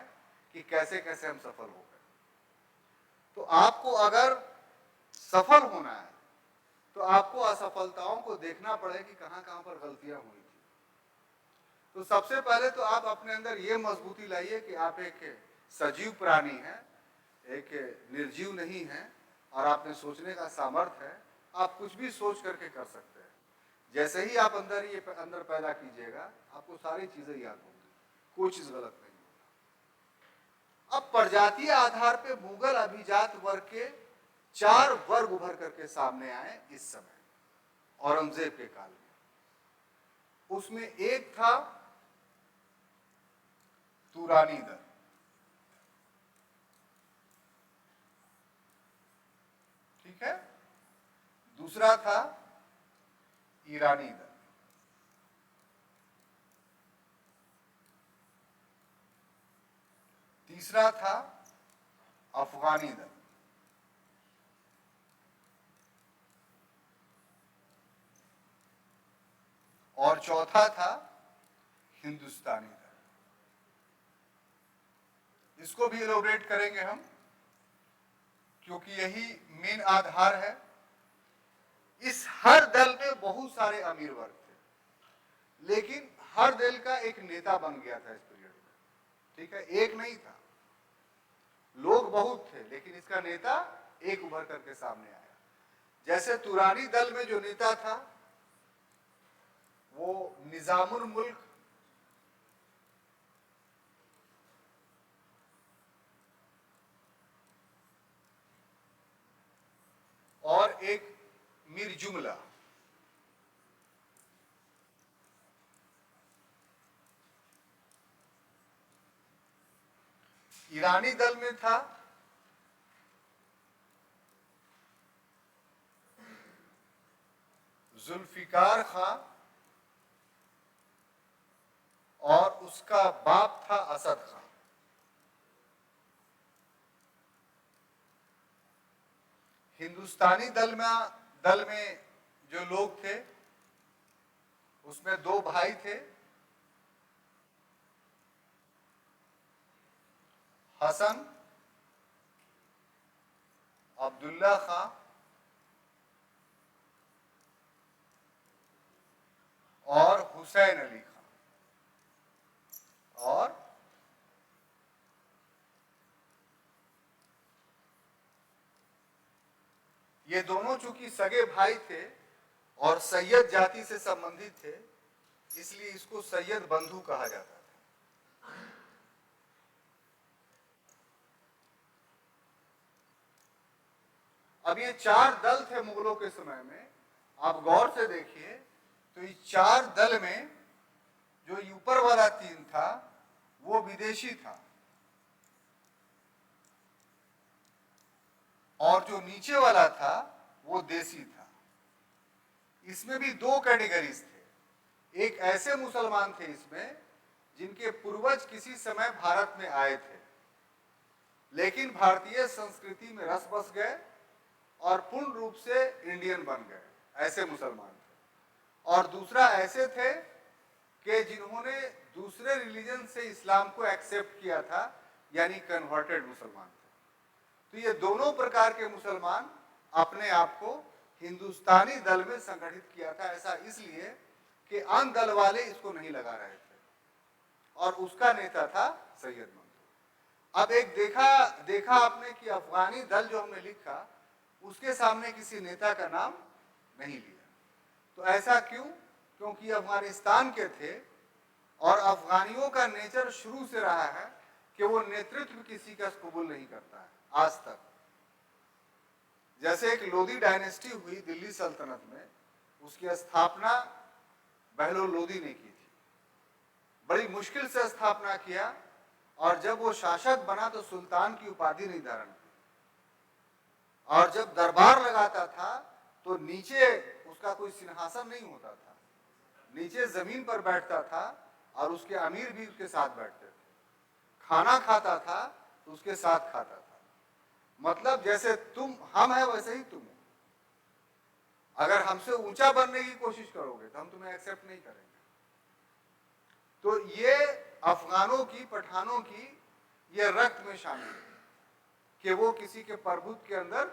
कि कैसे कैसे हम सफल हो गए। तो आपको अगर सफल होना है तो आपको असफलताओं को देखना पड़ेगा कि कहां कहां पर गलतियां हुई थी। तो सबसे पहले तो आप अपने अंदर ये मजबूती लाइए कि आप एक सजीव प्राणी हैं, एक निर्जीव नहीं है, और आप में सोचने का सामर्थ्य है। आप कुछ भी सोच करके कर सकते हैं। जैसे ही आप अंदर पैदा कीजिएगा आपको सारी चीजें याद होंगी, कोई चीज गलत नहीं होगा। अब प्रजातीय आधार पे मुगल अभिजात वर्ग के 4 वर्ग उभर करके सामने आए इस समय औरंगजेब के काल में। उसमें एक था तुरानी दल। दूसरा था ईरानी दल, तीसरा था अफगानी दल, और चौथा था हिंदुस्तानी दल। इसको भी एलोबरेट करेंगे हम, क्योंकि यही मेन आधार है। इस हर दल में बहुत सारे अमीर वर्ग थे, लेकिन हर दल का एक नेता बन गया था इस पीरियड में, ठीक है, एक नहीं था। लोग बहुत थे, लेकिन इसका नेता एक उभर करके सामने आया। जैसे तुरानी दल में जो नेता था वो निजामुल मुल्क और एक मीर जुमला। ईरानी दल में था जुल्फिकार खां और उसका बाप था असद खां। हिंदुस्तानी दल में जो लोग थे उसमें दो भाई थे, हसन अब्दुल्ला खां और हुसैन अली खां। और ये दोनों चूंकि सगे भाई थे और सैयद जाति से संबंधित थे, इसलिए इसको सैयद बंधु कहा जाता था। अब ये चार दल थे मुगलों के समय में। आप गौर से देखिए तो इस चार दल में जो ऊपर वाला तीन था वो विदेशी था, और जो नीचे वाला था वो देसी था। इसमें भी दो कैटेगरीज थे। एक ऐसे मुसलमान थे इसमें जिनके पूर्वज किसी समय भारत में आए थे, लेकिन भारतीय संस्कृति में रस बस गए और पूर्ण रूप से इंडियन बन गए, ऐसे मुसलमान थे। और दूसरा ऐसे थे कि जिन्होंने दूसरे रिलीजन से इस्लाम को एक्सेप्ट किया था, यानी कन्वर्टेड मुसलमान थे। तो ये दोनों प्रकार के मुसलमान अपने आप को हिंदुस्तानी दल में संगठित किया था। ऐसा इसलिए कि अन्य दल वाले इसको नहीं लगा रहे थे, और उसका नेता था सैयद मंसूर। अब एक देखा आपने कि अफगानी दल जो हमने लिखा उसके सामने किसी नेता का नाम नहीं लिया। तो ऐसा क्यों? क्योंकि अफगानिस्तान के थे और अफगानियों का नेचर शुरू से रहा है कि वो नेतृत्व किसी का कबूल नहीं करता है आज तक। जैसे एक लोदी डायनेस्टी हुई दिल्ली सल्तनत में, उसकी स्थापना बहलोल लोदी ने की थी। बड़ी मुश्किल से स्थापना किया, और जब वो शासक बना तो सुल्तान की उपाधि नहीं धारण की, और जब दरबार लगाता था तो नीचे उसका कोई सिंहासन नहीं होता था, नीचे जमीन पर बैठता था, और उसके अमीर भी उसके साथ बैठते थे। खाना खाता था तो उसके साथ खाता था। मतलब जैसे हम हैं वैसे ही तुम हो। अगर हमसे ऊंचा बनने की कोशिश करोगे तो हम तुम्हें एक्सेप्ट नहीं करेंगे। तो ये अफगानों की, पठानों की ये रक्त में शामिल है कि वो किसी के प्रभुत्व के अंदर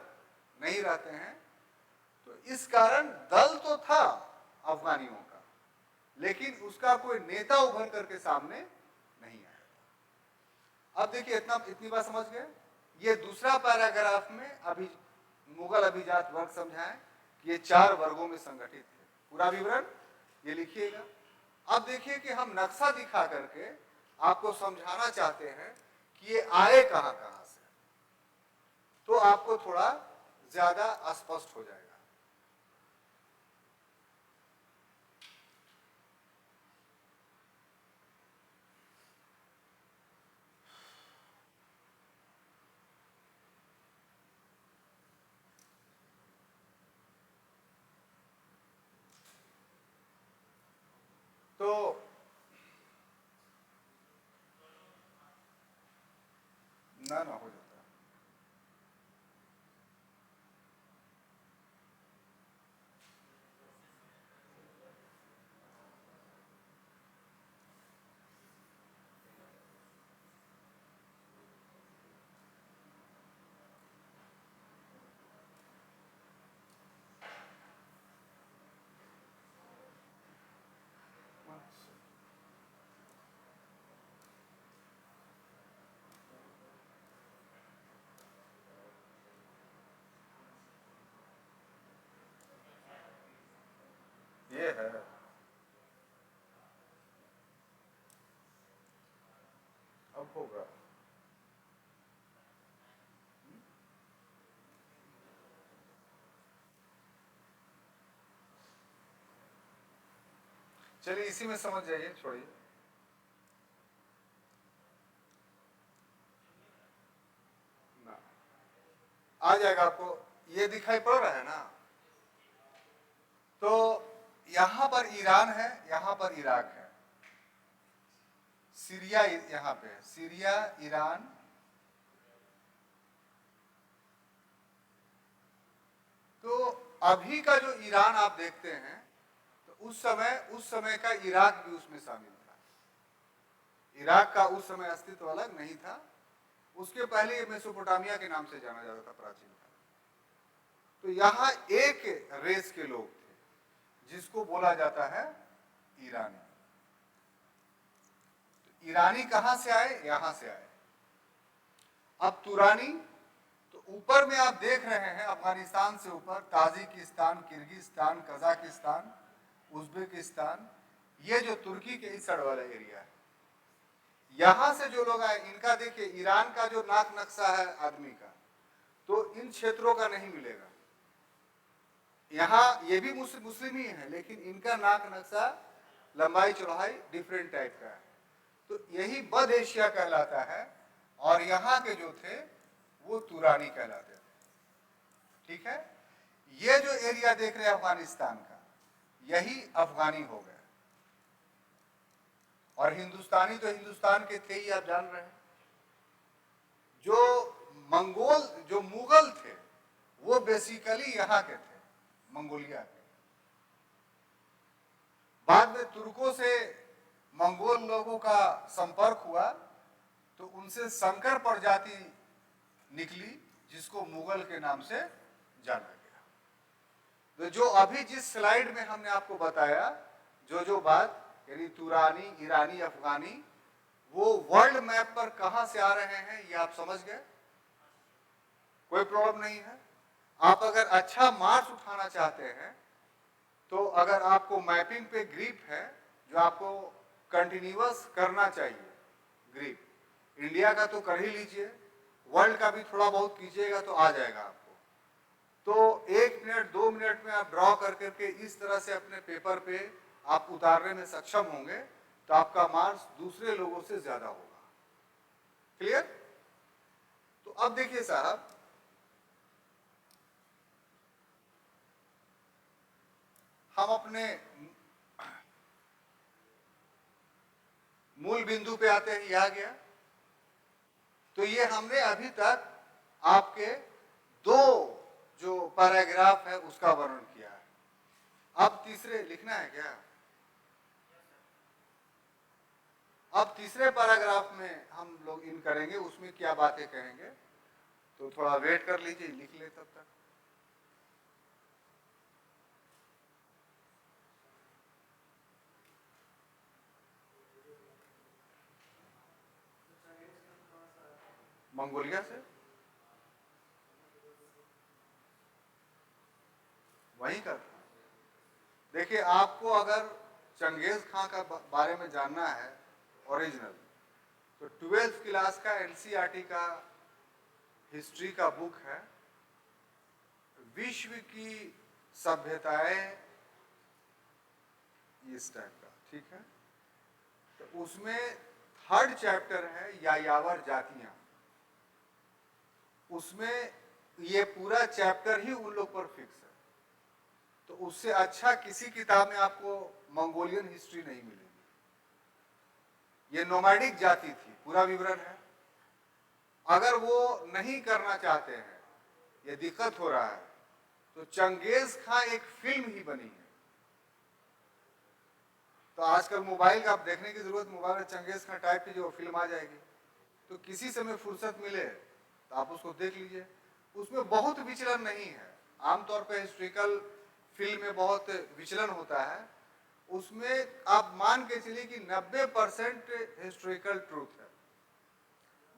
नहीं रहते हैं। तो इस कारण दल तो था अफगानियों का, लेकिन उसका कोई नेता उभर करके सामने नहीं आया। अब देखिए, इतनी बात समझ गए। ये दूसरा पैराग्राफ में अभी मुगल अभिजात वर्ग समझाएं कि ये चार वर्गों में संगठित थे। पूरा विवरण ये लिखिएगा। अब देखिए कि हम नक्शा दिखा करके आपको समझाना चाहते हैं कि ये आए कहां कहां से, तो आपको थोड़ा ज्यादा स्पष्ट हो जाएगा। ना हो जाता है। ये है, अब होगा। चलिए इसी में समझ जाइए, छोड़िए। ना आ जाएगा आपको, ये दिखाई पड़ रहा है ना। तो यहां पर ईरान है, यहां पर इराक है, सीरिया यहां पे है, सीरिया, ईरान। तो अभी का जो ईरान आप देखते हैं, तो उस समय का इराक भी उसमें शामिल था। इराक का उस समय अस्तित्व अलग नहीं था, उसके पहले ये मेसोपोटामिया के नाम से जाना जाता था प्राचीन काल। तो यहाँ एक रेस के लोग थे जिसको बोला जाता है ईरानी। तो ईरानी कहां से आए? यहां से आए। अब तुरानी, तो ऊपर में आप देख रहे हैं अफगानिस्तान से ऊपर ताजिकिस्तान, किर्गिस्तान, कजाकिस्तान, उज्बेकिस्तान, ये जो तुर्की के इस साइड वाला एरिया है, यहां से जो लोग आए, इनका देखिए ईरान का जो नाक नक्शा है आदमी का, तो इन क्षेत्रों का नहीं मिलेगा। यहाँ ये भी मुस्लिम ही है, लेकिन इनका नाक नक्शा, लंबाई चौड़ाई डिफरेंट टाइप का है। तो यही बद एशिया कहलाता है, और यहाँ के जो थे वो तुरानी कहलाते थे। ठीक है, ये जो एरिया देख रहे हैं अफगानिस्तान का, यही अफगानी हो गया। और हिंदुस्तानी तो हिंदुस्तान के थे ही, आप जान रहे हैं। जो मुगल थे वो बेसिकली यहाँ के थे, मंगोलिया के। बाद में तुर्कों से मंगोल लोगों का संपर्क हुआ, तो उनसे संकर प्रजाति निकली, जिसको मुगल के नाम से जाना गया। तो जो अभी जिस स्लाइड में हमने आपको बताया, जो बात, यानी तुरानी, ईरानी, अफगानी, वो वर्ल्ड मैप पर कहां से आ रहे हैं ये आप समझ गए, कोई प्रॉब्लम नहीं है। आप अगर अच्छा मार्क्स उठाना चाहते हैं, तो अगर आपको मैपिंग पे ग्रिप है, जो आपको कंटिन्यूअस करना चाहिए, ग्रिप इंडिया का तो कर ही लीजिए, वर्ल्ड का भी थोड़ा बहुत कीजिएगा तो आ जाएगा आपको। तो 1 मिनट 2 मिनट में आप ड्रॉ कर करके इस तरह से अपने पेपर पे आप उतारने में सक्षम होंगे, तो आपका मार्क्स दूसरे लोगों से ज्यादा होगा। क्लियर? तो अब देखिए साहब, हम अपने मूल बिंदु पे आते हैं, यह आ गया। तो ये हमने अभी तक आपके 2 जो पैराग्राफ है उसका वर्णन किया है। अब तीसरे लिखना है क्या? अब तीसरे पैराग्राफ में हम लोग इन करेंगे, उसमें क्या बातें कहेंगे, तो थोड़ा वेट कर लीजिए, लिख ले तब तक। मंगोलिया से वहीं का। देखिए, आपको अगर चंगेज खां का बारे में जानना है ओरिजिनल, तो 12th क्लास का एनसीईआरटी का हिस्ट्री का बुक है, विश्व की सभ्यताएं, इस टाइप का। ठीक है, तो उसमें 3rd चैप्टर है यायावर जातियां। उसमें ये पूरा चैप्टर ही उन लोग पर फिक्स है। तो उससे अच्छा किसी किताब में आपको मंगोलियन हिस्ट्री नहीं मिलेगी। ये नोमैडिक जाति थी, पूरा विवरण है। अगर वो नहीं करना चाहते हैं, ये दिक्कत हो रहा है, तो चंगेज खां एक फिल्म ही बनी है। तो आजकल मोबाइल का आप देखने की जरूरत, मोबाइल में चंगेज खां टाइप की जो फिल्म आ जाएगी, तो किसी समय फुर्सत मिले तो आप उसको देख लीजिए। उसमें बहुत विचलन नहीं है। आमतौर पर हिस्ट्रिकल फिल्म में बहुत विचलन होता है, उसमें आप मान के चलिए कि 90% हिस्ट्रिकल ट्रूथ है,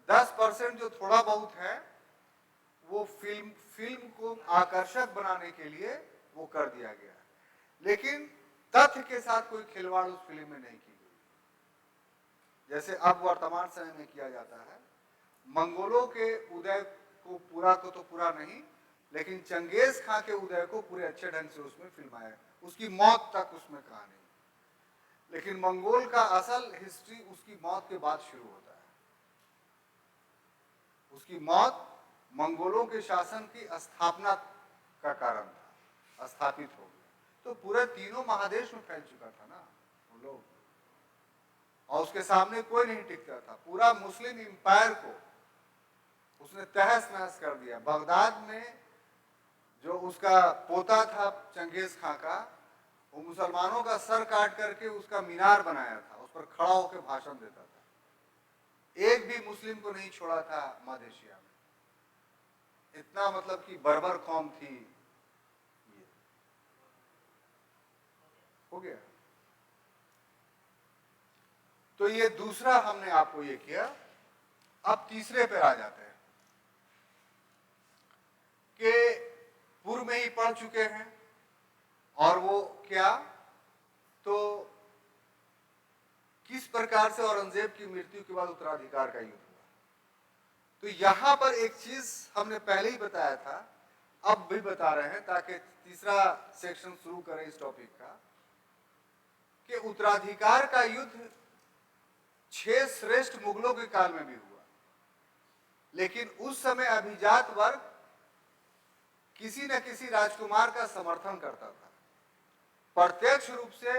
10% जो थोड़ा बहुत है वो फिल्म को आकर्षक बनाने के लिए वो कर दिया गया है, लेकिन तथ्य के साथ कोई खिलवाड़ उस फिल्म में नहीं की गई। जैसे अब वर्तमान समय में किया जाता है, मंगोलों के उदय को पूरा को तो पूरा नहीं, लेकिन चंगेज खां के उदय को पूरे अच्छे ढंग से उसमें फिल्माया, उसकी मौत तक उसमें कहानी। लेकिन मंगोल का असल हिस्ट्री उसकी मौत के बाद शुरू होता है। उसकी मौत मंगोलों के शासन की स्थापना का कारण था, स्थापित हो गया, तो पूरे तीनों महादेश में फैल चुका था ना वो लोग, और उसके सामने कोई नहीं टिकता था। पूरा मुस्लिम इंपायर को उसने तहस नहस कर दिया। बगदाद में जो उसका पोता था चंगेज खां का, वो मुसलमानों का सर काट करके उसका मीनार बनाया था, उस पर खड़ा होकर भाषण देता था। एक भी मुस्लिम को नहीं छोड़ा था मध्य एशिया में। इतना मतलब कि बर्बर कौम थी ये। हो गया। तो ये दूसरा हमने आपको ये किया। अब तीसरे पे आ जाते हैं कि पूर्व में ही पढ़ चुके हैं, और वो क्या, तो किस प्रकार से औरंगजेब की मृत्यु के बाद उत्तराधिकार का युद्ध हुआ। तो यहां पर एक चीज हमने पहले ही बताया था, अब भी बता रहे हैं ताकि तीसरा सेक्शन शुरू करें इस टॉपिक का, कि उत्तराधिकार का युद्ध 6 श्रेष्ठ मुगलों के काल में भी हुआ, लेकिन उस समय अभिजात वर्ग किसी न किसी राजकुमार का समर्थन करता था। प्रत्यक्ष रूप से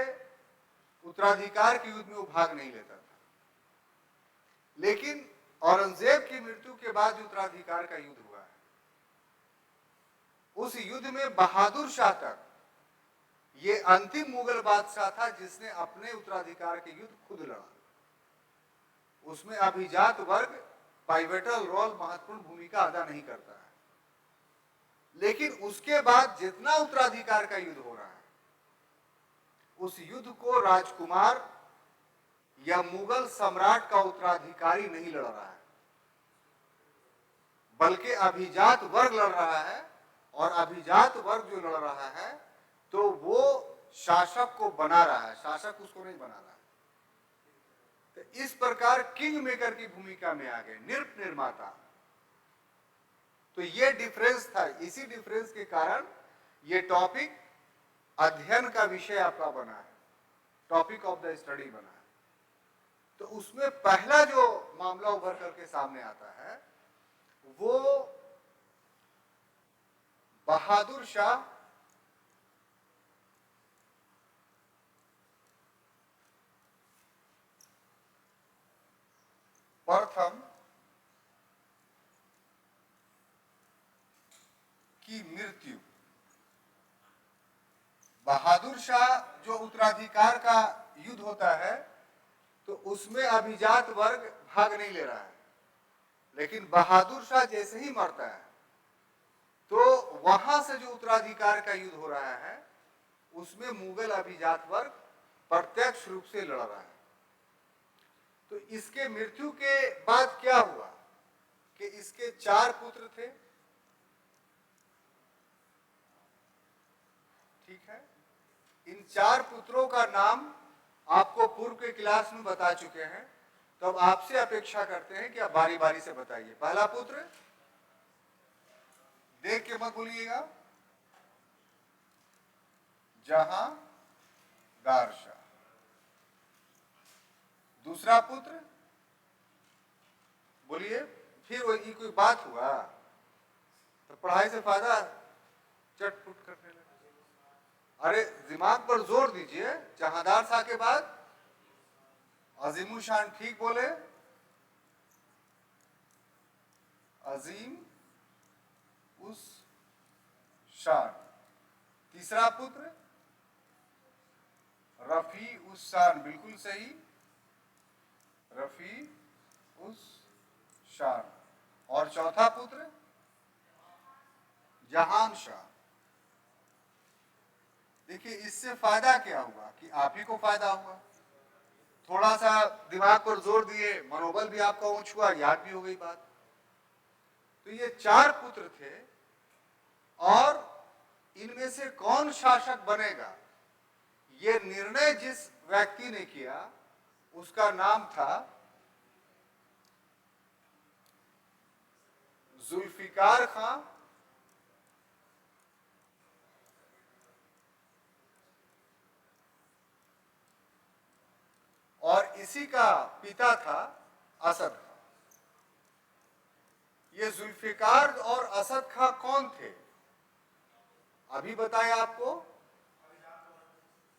उत्तराधिकार के युद्ध में वो भाग नहीं लेता था, लेकिन औरंगजेब की मृत्यु के बाद जो उत्तराधिकार का युद्ध हुआ है, उस युद्ध में बहादुर शाह तक ये अंतिम मुगल बादशाह था जिसने अपने उत्तराधिकार के युद्ध खुद लड़ा। उसमें अभिजात वर्ग पाइवेटल रोल, महत्वपूर्ण भूमिका अदा नहीं करता है, लेकिन उसके बाद जितना उत्तराधिकार का युद्ध हो रहा है, उस युद्ध को राजकुमार या मुगल सम्राट का उत्तराधिकारी नहीं लड़ रहा है, बल्कि अभिजात वर्ग लड़ रहा है। और अभिजात वर्ग जो लड़ रहा है, तो वो शासक को बना रहा है, शासक उसको नहीं बना रहा है। तो इस प्रकार किंग मेकर की भूमिका में आ गए, निर्माता। तो ये डिफरेंस था। इसी डिफरेंस के कारण ये टॉपिक अध्ययन का विषय आपका बना है, टॉपिक ऑफ द स्टडी बना है। तो उसमें पहला जो मामला उभर करके सामने आता है, वो बहादुर शाह प्रथम की मृत्यु। बहादुर शाह जो उत्तराधिकार का युद्ध होता है, तो उसमें अभिजात वर्ग भाग नहीं ले रहा है, लेकिन बहादुर शाह जैसे ही मरता है, तो वहां से जो उत्तराधिकार का युद्ध हो रहा है, उसमें मुगल अभिजात वर्ग प्रत्यक्ष रूप से लड़ रहा है। तो इसके मृत्यु के बाद क्या हुआ कि इसके 4 पुत्र थे, ठीक है। इन 4 पुत्रों का नाम आपको पूर्व के क्लास में बता चुके हैं, तो अब आपसे अपेक्षा करते हैं कि आप बारी बारी से बताइए। पहला पुत्र, देख के मत बोलिएगा, जहांदार शाह। दूसरा पुत्र, बोलिए, फिर वही कोई बात हुआ तो पढ़ाई से फायदा चटपुट करने लगे। अरे दिमाग पर जोर दीजिए। जहांदार शाह के बाद अजीमुशान, ठीक बोले। अजीम उस शान। तीसरा पुत्र रफी उस शान, बिल्कुल सही, रफी उस शान। और चौथा पुत्र जहान शाह। देखिए इससे फायदा क्या हुआ कि आप ही को फायदा हुआ, थोड़ा सा दिमाग पर जोर दिए, मनोबल भी आपका ऊंच हुआ, याद भी हो गई बात। तो ये 4 पुत्र थे और इनमें से कौन शासक बनेगा ये निर्णय जिस व्यक्ति ने किया उसका नाम था जुल्फिकार खां और इसी का पिता था असद खां। ये जुल्फिकार और असद खां कौन थे? अभी बताया आपको,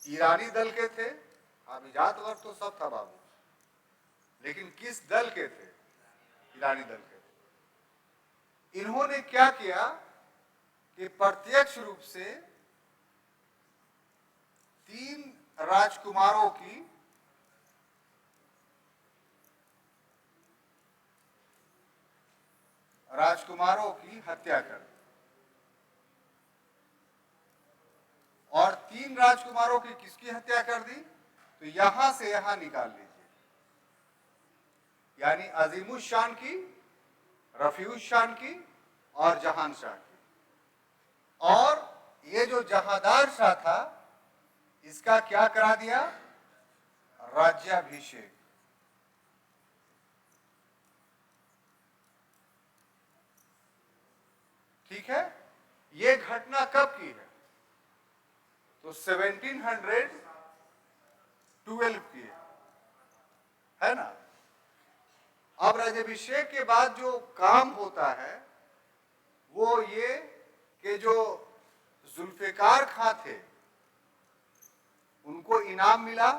ईरानी दल के थे। अभिजात वर्ग तो सब था बाबू, लेकिन किस दल के थे? ईरानी दल के थे। इन्होंने क्या किया कि प्रत्यक्ष रूप से 3 राजकुमारों की हत्या कर दी और 3 राजकुमारों की किसकी हत्या कर दी? तो यहां से यहां निकाल लीजिए, यानी अजीमुश शान की, रफीउश शान की और जहान शाह की। और ये जो जहांदार शाह था इसका क्या करा दिया? राज्याभिषेक। ठीक है, ये घटना कब की है? तो 1712 की है ना। अब राज्याभिषेक के बाद जो काम होता है वो ये कि जो जुल्फिकार खां थे उनको इनाम मिला।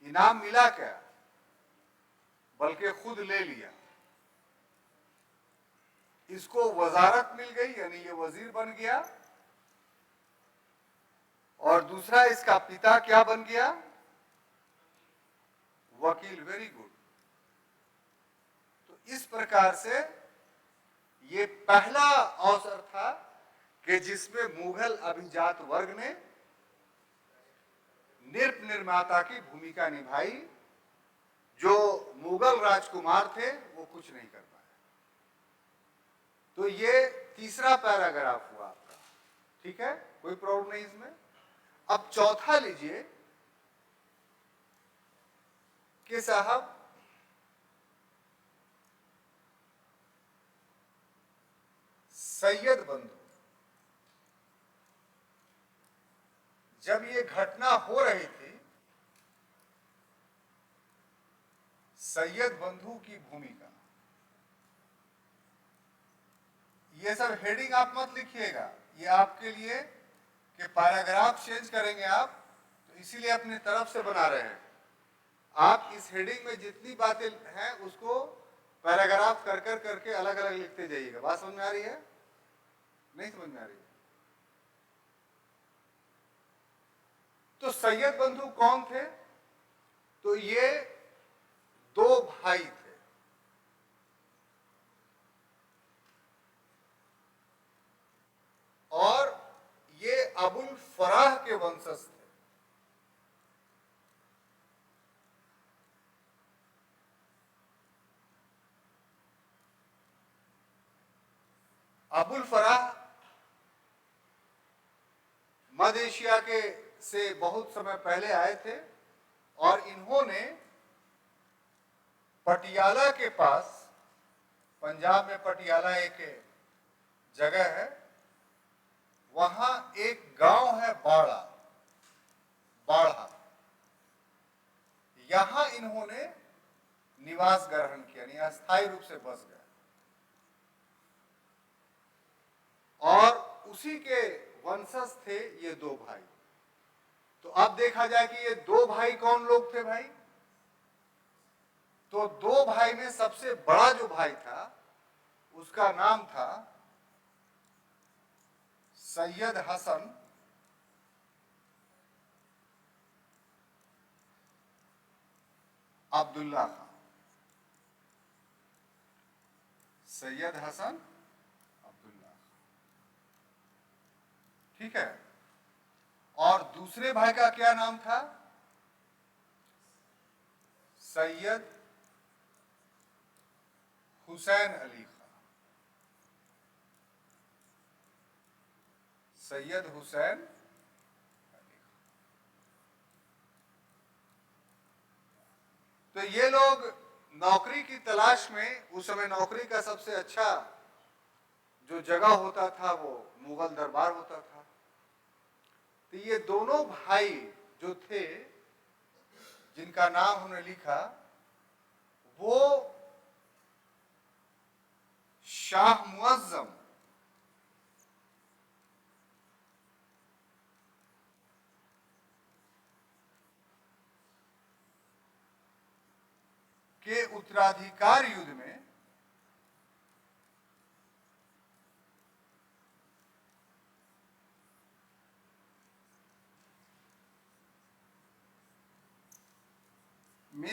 इनाम मिला क्या, बल्कि खुद ले लिया। इसको वजारत मिल गई, यानी ये वजीर बन गया। और दूसरा, इसका पिता क्या बन गया? वकील। Very good. तो इस प्रकार से ये पहला अवसर था कि जिसमें मुगल अभिजात वर्ग ने नृप निर्माता की भूमिका निभाई। जो मुगल राजकुमार थे वो कुछ नहीं कर पाए। तो ये तीसरा पैराग्राफ हुआ आपका, ठीक है, कोई प्रॉब्लम नहीं इसमें। अब चौथा लीजिए कि साहब सैयद बंधु, जब ये घटना हो रही थी, सैयद बंधु की भूमिका, ये सब हेडिंग आप मत लिखिएगा, ये आपके लिए कि पैराग्राफ चेंज करेंगे आप, तो इसीलिए अपनी तरफ से बना रहे हैं। आप इस हेडिंग में जितनी बातें हैं उसको पैराग्राफ कर कर करके अलग अलग लिखते जाइएगा। बात समझ में आ रही है? नहीं समझ में आ रही है? तो सैयद बंधु कौन थे? तो ये 2 भाई थे। और ये अबुल फराह के वंशज थे। अबुल फराह मध्य एशिया के से बहुत समय पहले आए थे और इन्होंने पटियाला के पास, पंजाब में पटियाला एक जगह है, वहां एक गांव है बाड़ा, बाड़ा, यहां इन्होंने निवास ग्रहण किया, यानी अस्थायी रूप से बस गए। और उसी के वंशज थे ये 2 भाई। तो अब देखा जाए कि ये 2 भाई कौन लोग थे भाई? तो 2 भाई में सबसे बड़ा जो भाई था उसका नाम था सैयद हसन अब्दुल्ला खां। सैयद हसन अब्दुल्ला खां, ठीक है। और दूसरे भाई का क्या नाम था? सैयद हुसैन अली खां। सैयद हुसैन अली खां। तो ये लोग नौकरी की तलाश में, उस समय नौकरी का सबसे अच्छा जो जगह होता था वो मुगल दरबार होता था। तो ये दोनों भाई जो थे जिनका नाम हमने लिखा, वो शाह मुअज्जम के उत्तराधिकार युद्ध में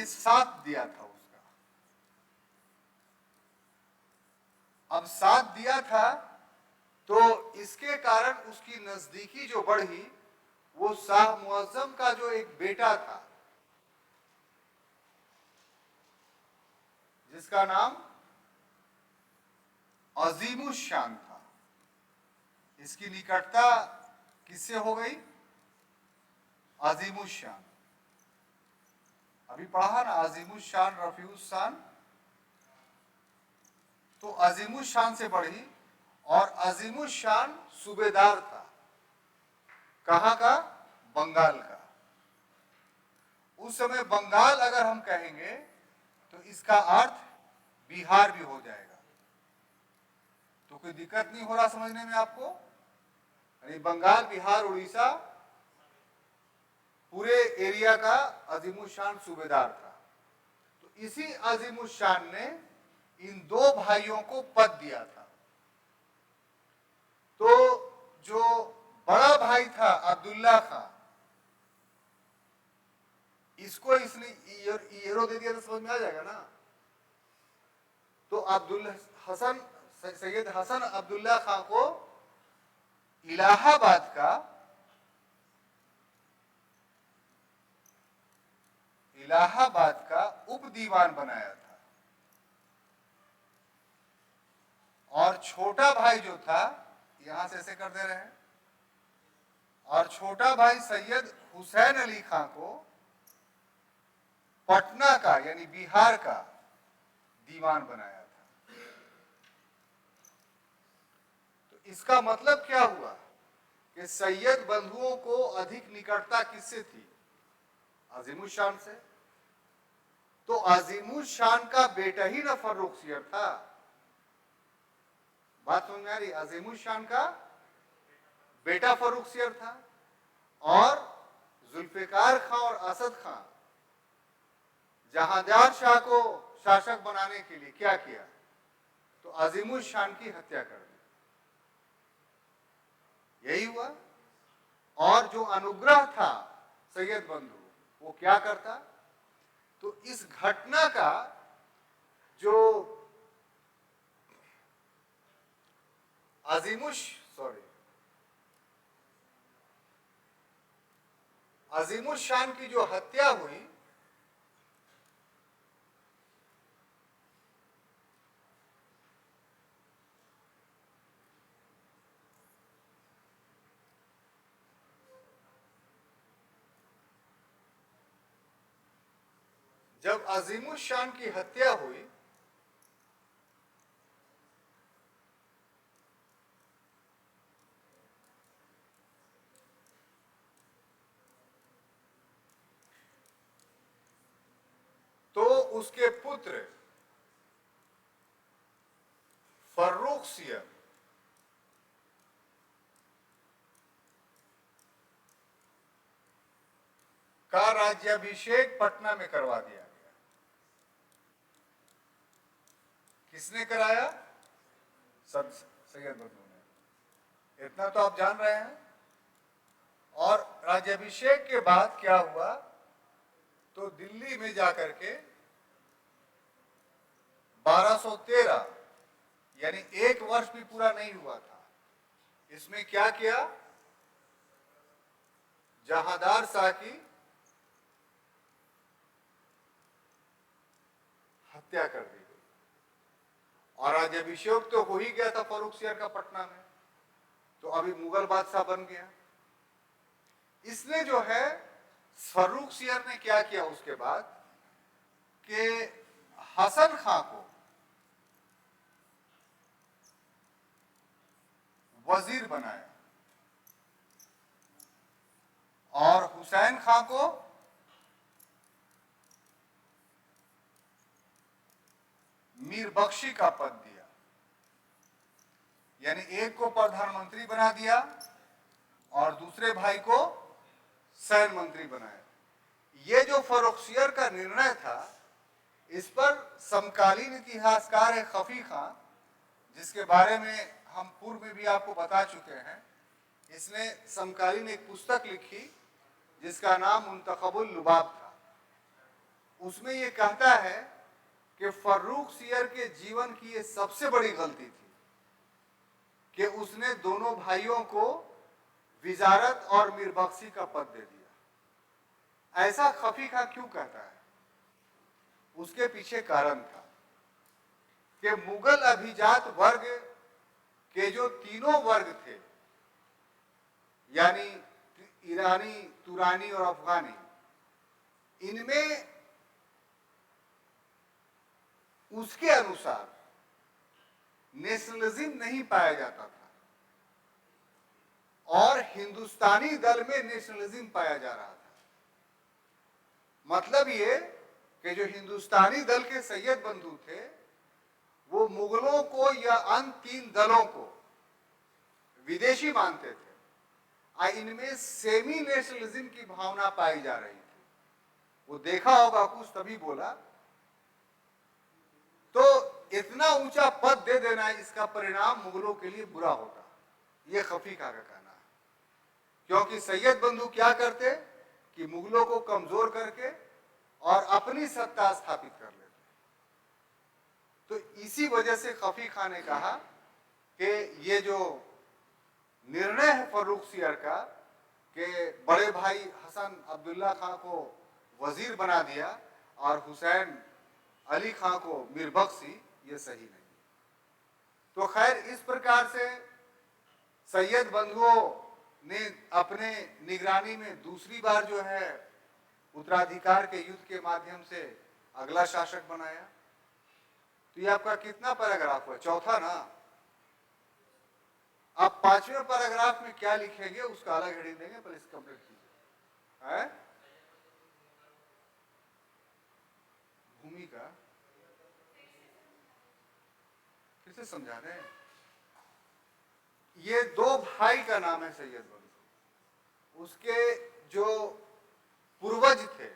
साथ दिया था उसका। अब साथ दिया था तो इसके कारण उसकी नजदीकी जो बढ़ी, वो शाह मुअज्जम का जो एक बेटा था जिसका नाम अजीमुशान था, इसकी निकटता किससे हो गई? अजीमुशान। अभी पढ़ा ना, अजीमुशान रफीउशान। तो अजीमुशान से बढ़ी और अजीमुशान सूबेदार था। कहां का? बंगाल का। उस समय बंगाल अगर हम कहेंगे तो इसका अर्थ बिहार भी हो जाएगा। तो कोई दिक्कत नहीं हो रहा समझने में आपको? यानी बंगाल, बिहार, उड़ीसा, पूरे एरिया का अजीमुशान सूबेदार था। तो इसी अजीमुशान ने इन दो भाइयों को पद दिया था। तो जो बड़ा भाई था अब्दुल्ला खां, इसको इसने ईरो दे दिया तो समझ में आ जाएगा ना। तो सैयद हसन अब्दुल्ला खां को इलाहाबाद का उप दीवान बनाया था। और छोटा भाई जो था, यहां से ऐसे कर दे रहे हैं, और छोटा भाई सैयद हुसैन अली खां को पटना का यानी बिहार का दीवान बनाया था। तो इसका मतलब क्या हुआ कि सैयद बंधुओं को अधिक निकटता किससे थी? अजीमुशान से। तो अजीमुशान का बेटा ही ना फर्रुखसियर था। बात समझ में आ रही? अजीमुशान का बेटा फर्रुखसियर था। और जुल्फिकार खां और असद खां जहांदार शाह को शासक बनाने के लिए क्या किया? तो अजीमुशान की हत्या कर दी। यही हुआ। और जो अनुग्रह था सैयद बंधु, वो क्या करता? तो इस घटना का जो अजीमुशान की जो हत्या हुई, जब अजीमुशान की हत्या हुई तो उसके पुत्र फर्रुखसियर का राज्याभिषेक पटना में करवा दिया गया। किसने कराया? सैयद बंधु ने। इतना तो आप जान रहे हैं। और राज्याभिषेक के बाद क्या हुआ, तो दिल्ली में जाकर के 1213 यानी 1 वर्ष भी पूरा नहीं हुआ था, इसमें क्या किया, जहांदार शाह की हत्या कर दी गई। और राज्याभिषेक तो हो ही गया था फर्रुखसियर का पटना में, तो अभी मुगल बादशाह बन गया। इसने जो है, फर्रुखसियर ने क्या किया उसके बाद कि हसन खां को वजीर बनाया और हुसैन खां को मीर बख्शी का पद दिया, यानी एक को प्रधानमंत्री बना दिया और दूसरे भाई को सैन्य मंत्री बनाया। ये जो फर्रुखसियर का निर्णय था, इस पर समकालीन इतिहासकार है खफी खां, जिसके बारे में हम पूर्व में भी आपको बता चुके हैं। इसने समकालीन एक पुस्तक लिखी जिसका नाम मुंतखबुल लुबाब था। उसमें ये कहता है कि फर्रुखसियर के जीवन की ये सबसे बड़ी गलती थी कि उसने दोनों भाइयों को विजारत और मीरबख्शी का पद दे दिया। ऐसा खफी खां क्यों कहता है? उसके पीछे कारण था कि मुगल अभिजात वर्ग के जो तीनों वर्ग थे, यानी ईरानी, तुरानी और अफगानी, इनमें उसके अनुसार नेशनलिज्म नहीं पाया जाता था और हिंदुस्तानी दल में नेशनलिज्म पाया जा रहा था। मतलब ये कि जो हिंदुस्तानी दल के सैयद बंधु थे, वो मुगलों को या अन्य 3 दलों को विदेशी मानते थे और इनमें सेमी नेशनलिज्म की भावना पाई जा रही थी। वो देखा होगा कुछ, तभी बोला। तो इतना ऊंचा पद दे देना, इसका परिणाम मुगलों के लिए बुरा होता, ये खफी खां का कहना है। क्योंकि सैयद बंधु क्या करते कि मुगलों को कमजोर करके और अपनी सत्ता स्थापित कर लेते। तो इसी वजह से खफी खां ने कहा कि ये जो निर्णय है फर्रुखसियर का कि बड़े भाई हसन अब्दुल्ला खां को वजीर बना दिया और हुसैन अली खां को मीर बख्शी, ये सही नहीं। तो खैर, इस प्रकार से सैयद बंधुओं ने अपने निगरानी में दूसरी बार जो है उत्तराधिकार के युद्ध के माध्यम से अगला शासक बनाया। तो ये आपका कितना पैराग्राफ हुआ? चौथा ना। आप 5वें पैराग्राफ में क्या लिखेंगे उसका अलग हेडिंग देंगे, पर इस कंप्लीट कीजिए। है भूमिका फिर से समझा रहे हैं। ये 2 भाई का नाम है सैयद बंधु। उसके जो पूर्वज थे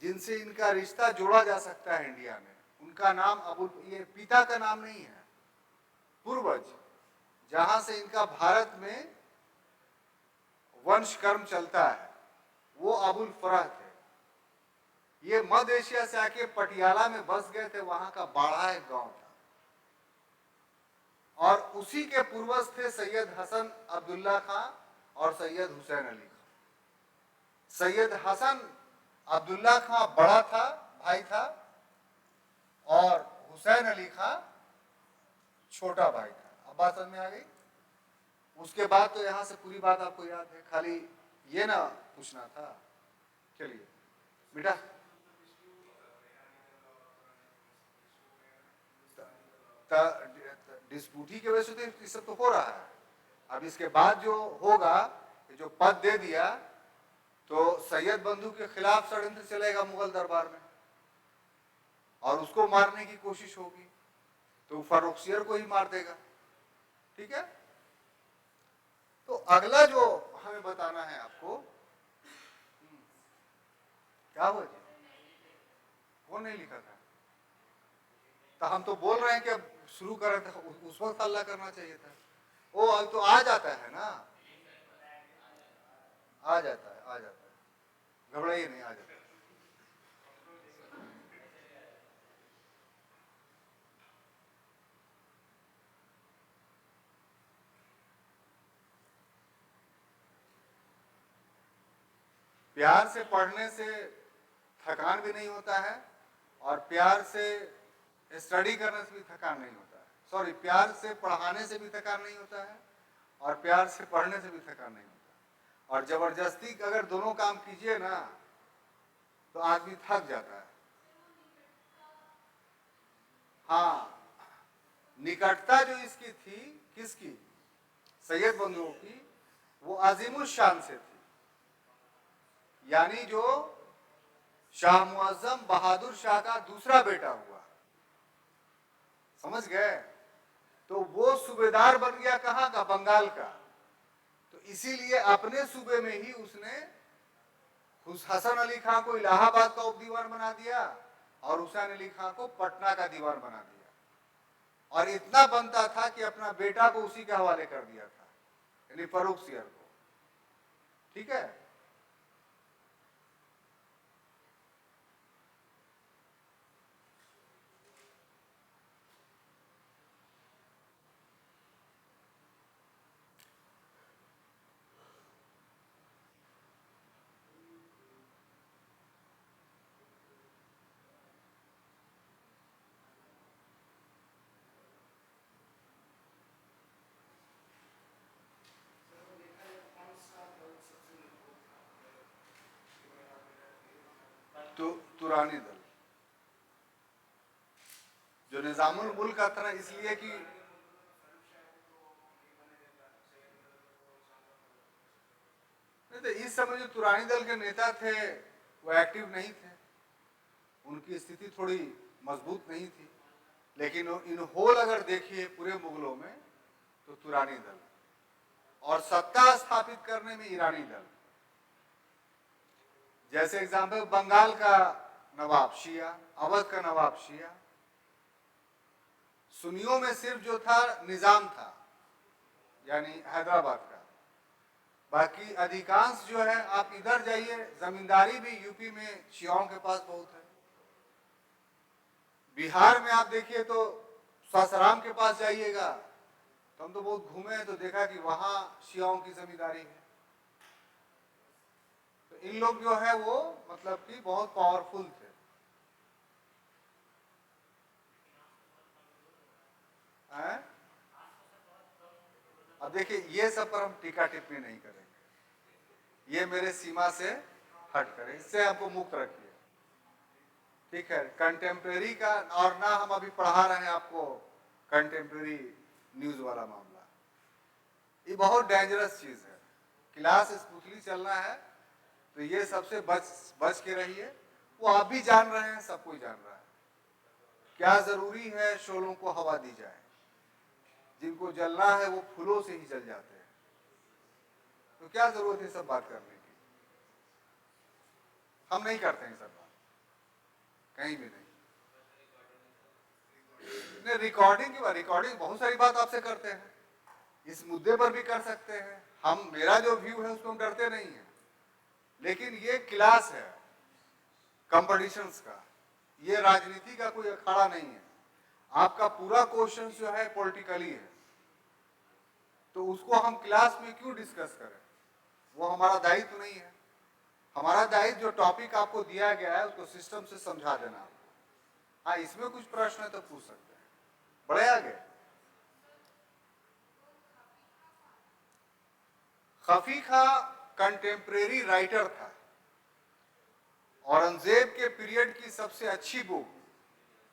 जिनसे इनका रिश्ता जोड़ा जा सकता है इंडिया में, उनका नाम अबुल, ये पिता का नाम नहीं है, पूर्वज जहां से इनका भारत में वंश कर्म चलता है, वो अबुल फरह थे। ये मध्य एशिया से आके पटियाला में बस गए थे, वहां का बाड़ा एक गांव था। और उसी के पूर्वज थे सैयद हसन अब्दुल्ला खां और सैयद हुसैन अली खां। सैयद हसन अब्दुल्ला खां बड़ा था, भाई था, और हुसैन अली खां छोटा भाई था। अब बात समझ में आ गई? उसके बाद तो यहां से पूरी बात आपको याद है, खाली ये ना पूछना था। चलिए बेटा, डिस्प्यूटी की वजह से तो ये सब तो हो रहा है। अब इसके बाद जो होगा, जो पद दे दिया, तो सैयद बंधु के खिलाफ षड्यंत्र चलेगा मुगल दरबार में और उसको मारने की कोशिश होगी, तो फर्रुखसियर को ही मार देगा। ठीक है? तो अगला जो हमें बताना है आपको, क्या हुआ जी? वो नहीं लिखा था, तो हम तो बोल रहे हैं कि अब शुरू कर रहे थे उस वक्त हल्ला करना चाहिए था। ओ अब तो आ जाता है ना, आ जाता है, आ जाता है, घबराइए नहीं, आ जाता है। प्यार से पढ़ने से थकान भी नहीं होता है, और प्यार से स्टडी करने से भी थकान नहीं होता है। सॉरी, प्यार से पढ़ाने से भी थकान नहीं होता है, और प्यार से पढ़ने से भी थकान नहीं होता। और जबरदस्ती अगर दोनों काम कीजिए ना तो आदमी थक जाता है। हाँ, निकटता जो इसकी थी, किसकी? सैयद बंधुओं की, वो अजीमुल शान से थी। यानी जो शाह मुअज्जम बहादुर शाह का दूसरा बेटा हुआ, समझ गए? तो वो सूबेदार बन गया कहां का? बंगाल का। तो इसीलिए अपने सूबे में ही उसने हसन अली खां को इलाहाबाद का उप दीवान बना दिया और हुसैन अली खां को पटना का दीवान बना दिया, और इतना बनता था कि अपना बेटा को उसी के हवाले कर दिया था, यानी फर्रुख सियर को। ठीक है? तो तुरानी दल जो निजामुल मुल्क का था ना, इसलिए कि नहीं तो इस समय जो तुरानी दल के नेता थे वो एक्टिव नहीं थे, उनकी स्थिति थोड़ी मजबूत नहीं थी। लेकिन इन होल अगर देखिए पूरे मुगलों में तो तुरानी दल, और सत्ता स्थापित करने में ईरानी दल। जैसे एग्जाम्पल, बंगाल का नवाब शिया, अवध का नवाब शिया, सुन्नियों में सिर्फ जो था निजाम था, यानी हैदराबाद का। बाकी अधिकांश जो है, आप इधर जाइए, जमींदारी भी यूपी में शियाओं के पास बहुत है। बिहार में आप देखिए तो सासाराम के पास जाइएगा, तो हम तो बहुत घूमे हैं तो देखा कि वहां शियाओं की जमींदारी है। तो इन लोग जो है वो मतलब कि बहुत पावरफुल थे। अब देखिए, ये सब पर हम टीका टिप्पणी नहीं करेंगे, ये मेरे सीमा से हट कर, इससे हमको मुक्त रखिए। ठीक है? कंटेम्प्रेरी का, और ना हम अभी पढ़ा रहे हैं आपको कंटेम्प्रेरी न्यूज वाला मामला। ये बहुत डेंजरस चीज है। क्लास स्मूथली चलना है तो ये सबसे बच के रहिए। वो आप भी जान रहे हैं, सब कोई जान रहा है। क्या जरूरी है शोलों को हवा दी जाए, जिनको जलना है वो फूलों से ही जल जाते हैं। तो क्या जरूरत है सब बात करने की? हम नहीं करते हैं सब बात, कहीं भी नहीं। रिकॉर्डिंग की बात, रिकॉर्डिंग बहुत सारी बात आपसे करते हैं, इस मुद्दे पर भी कर सकते हैं हम। मेरा जो व्यू है उसको हम डरते नहीं है, लेकिन ये क्लास है कंपटीशंस का, ये राजनीति का कोई अखाड़ा नहीं है। आपका पूरा क्वेश्चन जो है पॉलिटिकली है, तो उसको हम क्लास में क्यों डिस्कस करें? वो हमारा दायित्व नहीं है। हमारा दायित्व जो टॉपिक आपको दिया गया है उसको सिस्टम से समझा देना। हाँ, इसमें कुछ प्रश्न है तो पूछ सकते हैं। बढ़े आगे। खफी खां कंटेम्प्रेरी राइटर था। औरंगजेब के पीरियड की सबसे अच्छी बुक,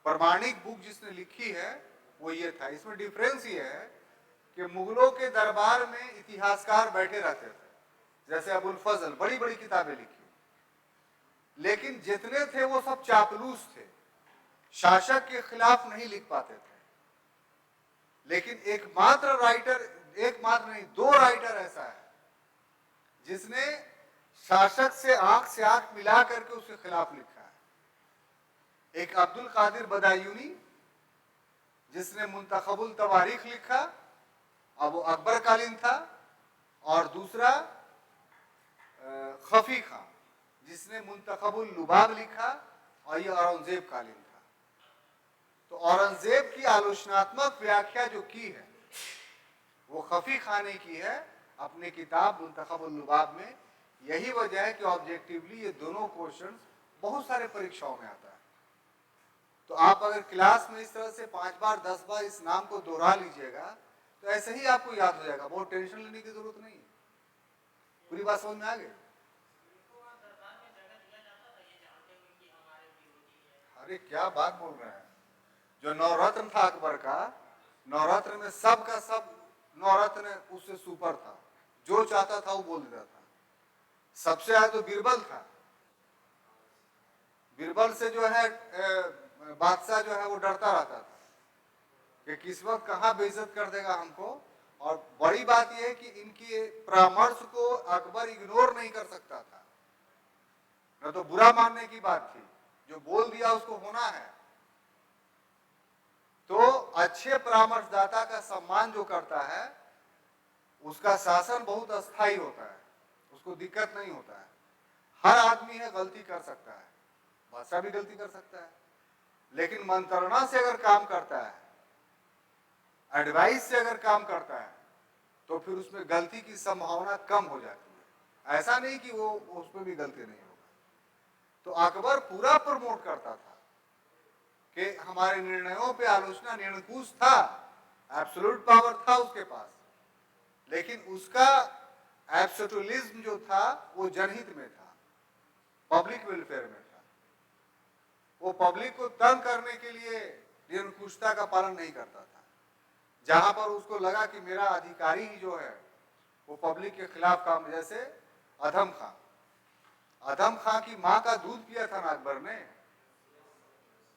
प्रमाणिक बुक जिसने लिखी है वो ये था। इसमें डिफरेंस ये है कि मुगलों के दरबार में इतिहासकार बैठे रहते थे, जैसे अबुल फजल, बड़ी बड़ी किताबें लिखी, लेकिन जितने थे वो सब चापलूस थे, शासक के खिलाफ नहीं लिख पाते थे। लेकिन एकमात्र राइटर, एकमात्र नहीं, दो राइटर ऐसा है जिसने शासक से आंख मिला करके उसके खिलाफ लिखा है। एक अब्दुल कादिर बदायूनी, जिसने मुंतखबुल तवारीख लिखा, अब वो अकबर कालीन था, और दूसरा खफी खां जिसने मुंतखबुल लुबाब लिखा, और ये औरंगजेब कालीन था। तो औरंगजेब की आलोचनात्मक व्याख्या जो की है वो खफी खां ने की है अपनी किताब मुंतखबुल लुबाब में। यही वजह है कि ऑब्जेक्टिवली ये दोनों क्वेश्चन बहुत सारे परीक्षाओं में आता है। तो आप अगर क्लास में इस तरह से 5 बार 10 बार इस नाम को दोहरा लीजिएगा तो ऐसे ही आपको याद हो जाएगा, बहुत टेंशन लेने की जरूरत नहीं है। पूरी बात समझ में आ गई? अरे क्या बात बोल रहे हैं, जो नवरत्न था अकबर का, नवरत्न में सब का सब नवरत्न उससे सुपर था, जो चाहता था वो बोल देता था। सबसे ज्यादा तो बीरबल था, बीरबल से जो है बादशाह जो है वो डरता रहता था कि किस वक्त कहाँ बेइज्जत कर देगा हमको। और बड़ी बात यह है कि इनकी परामर्श को अकबर इग्नोर नहीं कर सकता था, न तो बुरा मानने की बात थी, जो बोल दिया उसको होना है। तो अच्छे परामर्शदाता का सम्मान जो करता है उसका शासन बहुत अस्थायी होता है, उसको दिक्कत नहीं होता है। हर आदमी है गलती कर सकता है, बादशाह भी गलती कर सकता है, लेकिन मंत्रणा से अगर काम करता है, एडवाइस से अगर काम करता है, तो फिर उसमें गलती की संभावना कम हो जाती है। ऐसा नहीं कि वो उसमें भी गलती नहीं होगा। तो अकबर पूरा प्रमोट करता था कि हमारे निर्णयों पे आलोचना, निरंकुश था, एब्सोल्यूट पावर था उसके पास, लेकिन उसका एब्सोल्यूटिज्म जो था वो जनहित में था, पब्लिक वेलफेयर में था। वो पब्लिक को तंग करने के लिए निरंकुशता का पालन नहीं करता था। जहां पर उसको लगा कि मेरा अधिकारी ही जो है वो पब्लिक के खिलाफ काम, जैसे अधम खां, अधम खां की मां का दूध पिया था ना अकबर ने,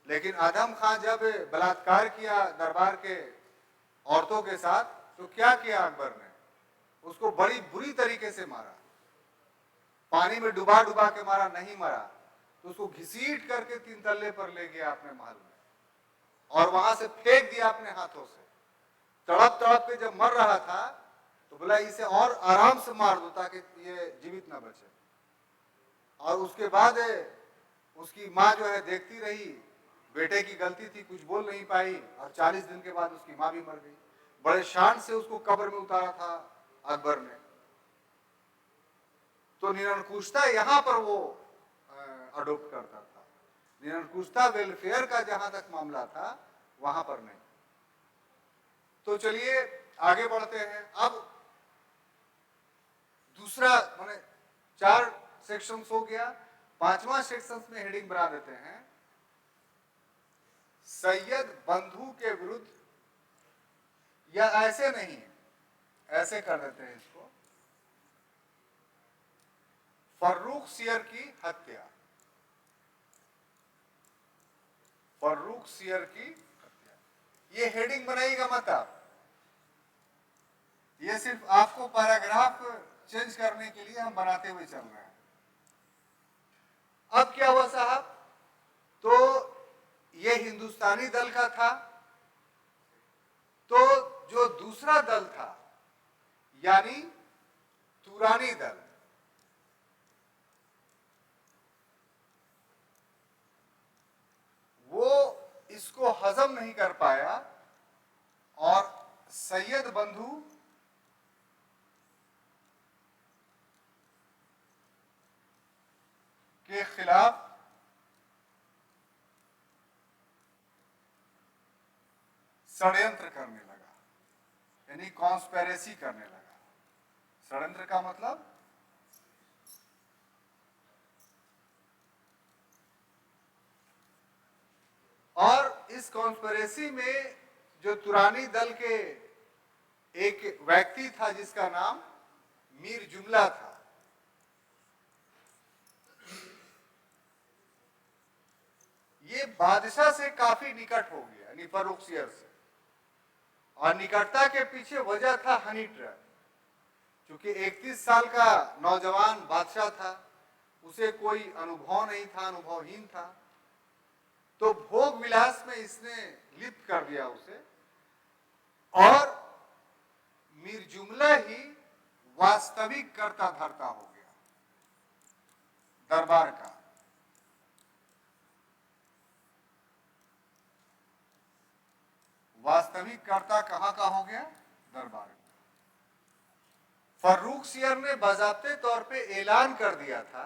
लेकिन अधम खां जब बलात्कार किया दरबार के औरतों के साथ, तो क्या किया अकबर ने, उसको बड़ी बुरी तरीके से मारा, पानी में डुबा डुबा के मारा, नहीं मारा तो उसको घसीट करके 3 तल्ले पर ले गया अपने महल में, और वहां से फेंक दिया अपने हाथों से। तड़प तड़प के जब मर रहा था तो बोला इसे और आराम से मार दो ताकि ये जीवित ना बचे। और उसके बाद उसकी माँ जो है देखती रही, बेटे की गलती थी, कुछ बोल नहीं पाई, और 40 दिन के बाद उसकी माँ भी मर गई। बड़े शान से उसको कब्र में उतारा था अकबर ने। तो निरंकुशता यहां पर वो अडोप्ट करता था, निरंकुशता वेलफेयर का जहां तक मामला था वहां पर नहीं। तो चलिए आगे बढ़ते हैं। अब दूसरा माने 4 सेक्शंस हो गया, 5वां सेक्शंस में हेडिंग बना देते हैं सैयद बंधु के विरुद्ध, या ऐसे नहीं, ऐसे कर देते हैं इसको, फर्रुख सियर की हत्या, फर्रुख सियर की हत्या। ये हेडिंग बनाइएगा मत आप, ये सिर्फ आपको पैराग्राफ चेंज करने के लिए हम बनाते हुए चल रहे हैं। अब क्या हुआ साहब, तो ये हिंदुस्तानी दल का था, तो जो दूसरा दल था यानी तुरानी दल, वो इसको हजम नहीं कर पाया और सैयद बंधु के खिलाफ षड्यंत्र करने लगा, यानी कॉन्स्पिरेसी करने लगा। षड्यंत्र का मतलब और इस कॉन्स्पिरेसी में जो तुरानी दल के एक व्यक्ति था जिसका नाम मीर जुमला था, ये बादशाह से काफी निकट हो गया, यानी फर्रुख सियर से। और निकटता के पीछे वजह था हनी ट्रैप, क्योंकि 31 साल का नौजवान बादशाह था, उसे कोई अनुभव नहीं था, अनुभवहीन था। तो भोग विलास में इसने लिप्त कर दिया उसे, और मीर जुमला ही वास्तविक कर्ता धर्ता हो गया दरबार का। वास्तविक कर्ता कहां का हो गया? दरबार का। फर्रुखसियर ने बाज़ाब्ते तौर पे ऐलान कर दिया था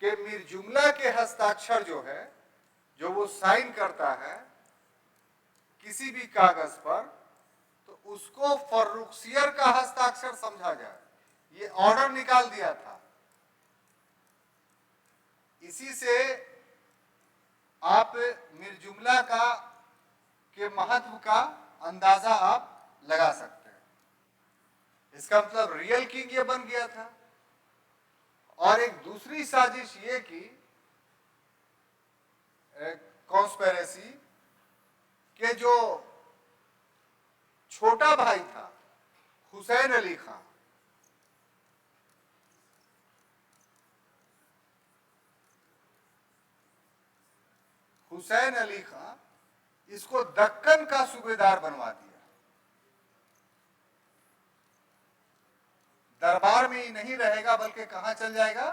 कि मीर जुमला के हस्ताक्षर जो है, जो वो साइन करता है किसी भी कागज पर, तो उसको फर्रुखसियर का हस्ताक्षर समझा जाए, ये ऑर्डर निकाल दिया था। इसी से आप मीर जुमला का के महत्व का अंदाजा आप लगा सकते हैं। इसका मतलब रियल किंग ये बन गया था। और एक दूसरी साजिश ये की, कॉन्स्पिरेसी, के जो छोटा भाई था हुसैन अली खां, हुसैन अली खां इसको दक्कन का सूबेदार बनवा दिया। दरबार में ही नहीं रहेगा बल्कि कहां चल जाएगा?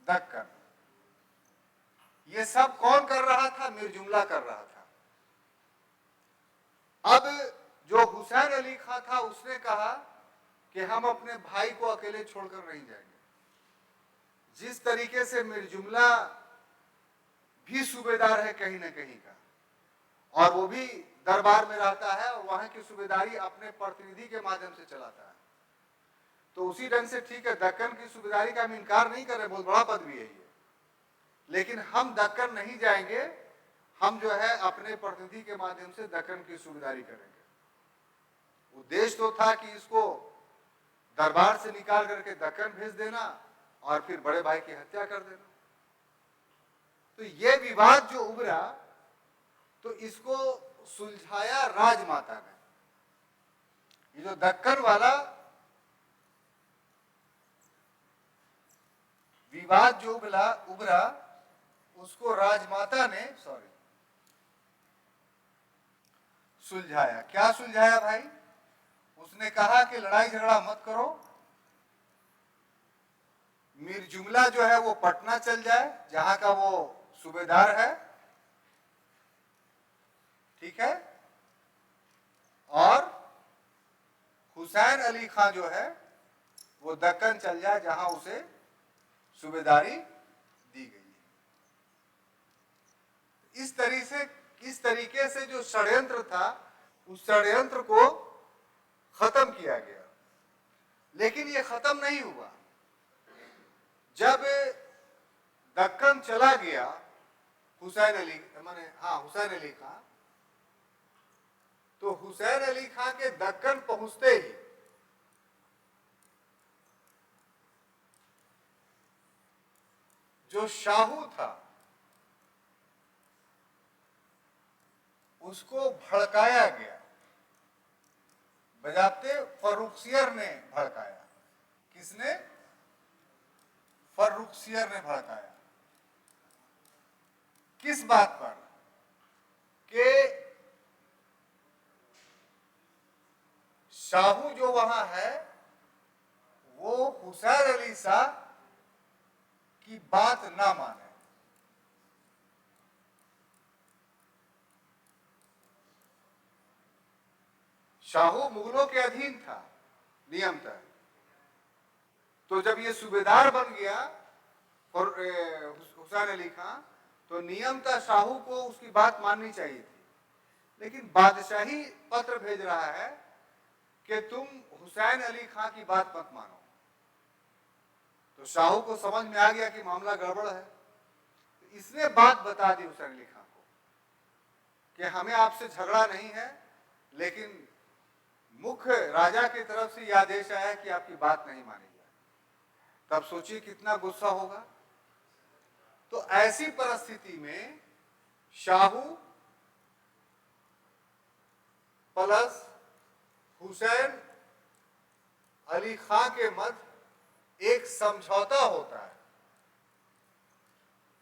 दक्कन। ये सब कौन कर रहा था? मीर जुमला कर रहा था। अब जो हुसैन अली खां था उसने कहा कि हम अपने भाई को अकेले छोड़कर नहीं जाएंगे। जिस तरीके से मीर जुमला भी सूबेदार है कहीं ना कहीं का, और वो भी दरबार में रहता है और वहां की सूबेदारी अपने प्रतिनिधि के माध्यम से चलाता है, तो उसी ढंग से ठीक है, दक्कन की सूबेदारी का हम इनकार नहीं कर रहे, बहुत बड़ा पद भी है ये, लेकिन हम दक्कन नहीं जाएंगे, हम जो है अपने प्रतिनिधि के माध्यम से दक्कन की सूबेदारी करेंगे। उद्देश्य तो था कि इसको दरबार से निकाल करके दक्कन भेज देना और फिर बड़े भाई की हत्या कर देना। तो ये विवाद जो उभरा, तो इसको सुलझाया राजमाता ने। ये जो दक्कन वाला विवाद जो उभरा उसको राजमाता ने सुलझाया। क्या सुलझाया भाई? उसने कहा कि लड़ाई झगड़ा मत करो, मीर जुमला जो है वो पटना चल जाए जहां का वो सूबेदार है, ठीक है, और हुसैन अली खां जो है वो दक्कन चल जाए जहां उसे सूबेदारी दी गई है। इस तरीके से जो षड्यंत्र था उस षड्यंत्र को खत्म किया गया। लेकिन ये खत्म नहीं हुआ। जब दक्कन चला गया हुसैन अली खां, तो हुसैन अली खां के दक्कन पहुंचते ही जो शाहू था उसको भड़काया गया। बजाते फर्रुखसियर ने भड़काया। किसने? फर्रुखसियर ने भड़काया। किस बात पर? कि शाहू जो वहां है वो हुसैन अली शाह की बात ना माने। शाहू मुगलों के अधीन था नियमतः, तो जब ये सूबेदार बन गया और हुसैन अली खां, तो नियमतः शाहू को उसकी बात माननी चाहिए थी। लेकिन बादशाही पत्र भेज रहा है कि तुम हुसैन अली खां की बात मत मानो। तो शाहू को समझ में आ गया कि मामला गड़बड़ है। तो इसने बात बता दी हुसैन अली खां को कि हमें आपसे झगड़ा नहीं है, लेकिन मुख्य राजा की तरफ से यह आदेश आया है कि आपकी बात नहीं मानी जाए। तब सोचिए कितना गुस्सा होगा। तो ऐसी परिस्थिति में शाहू प्लस हुसैन अली खां के मध्य एक समझौता होता है,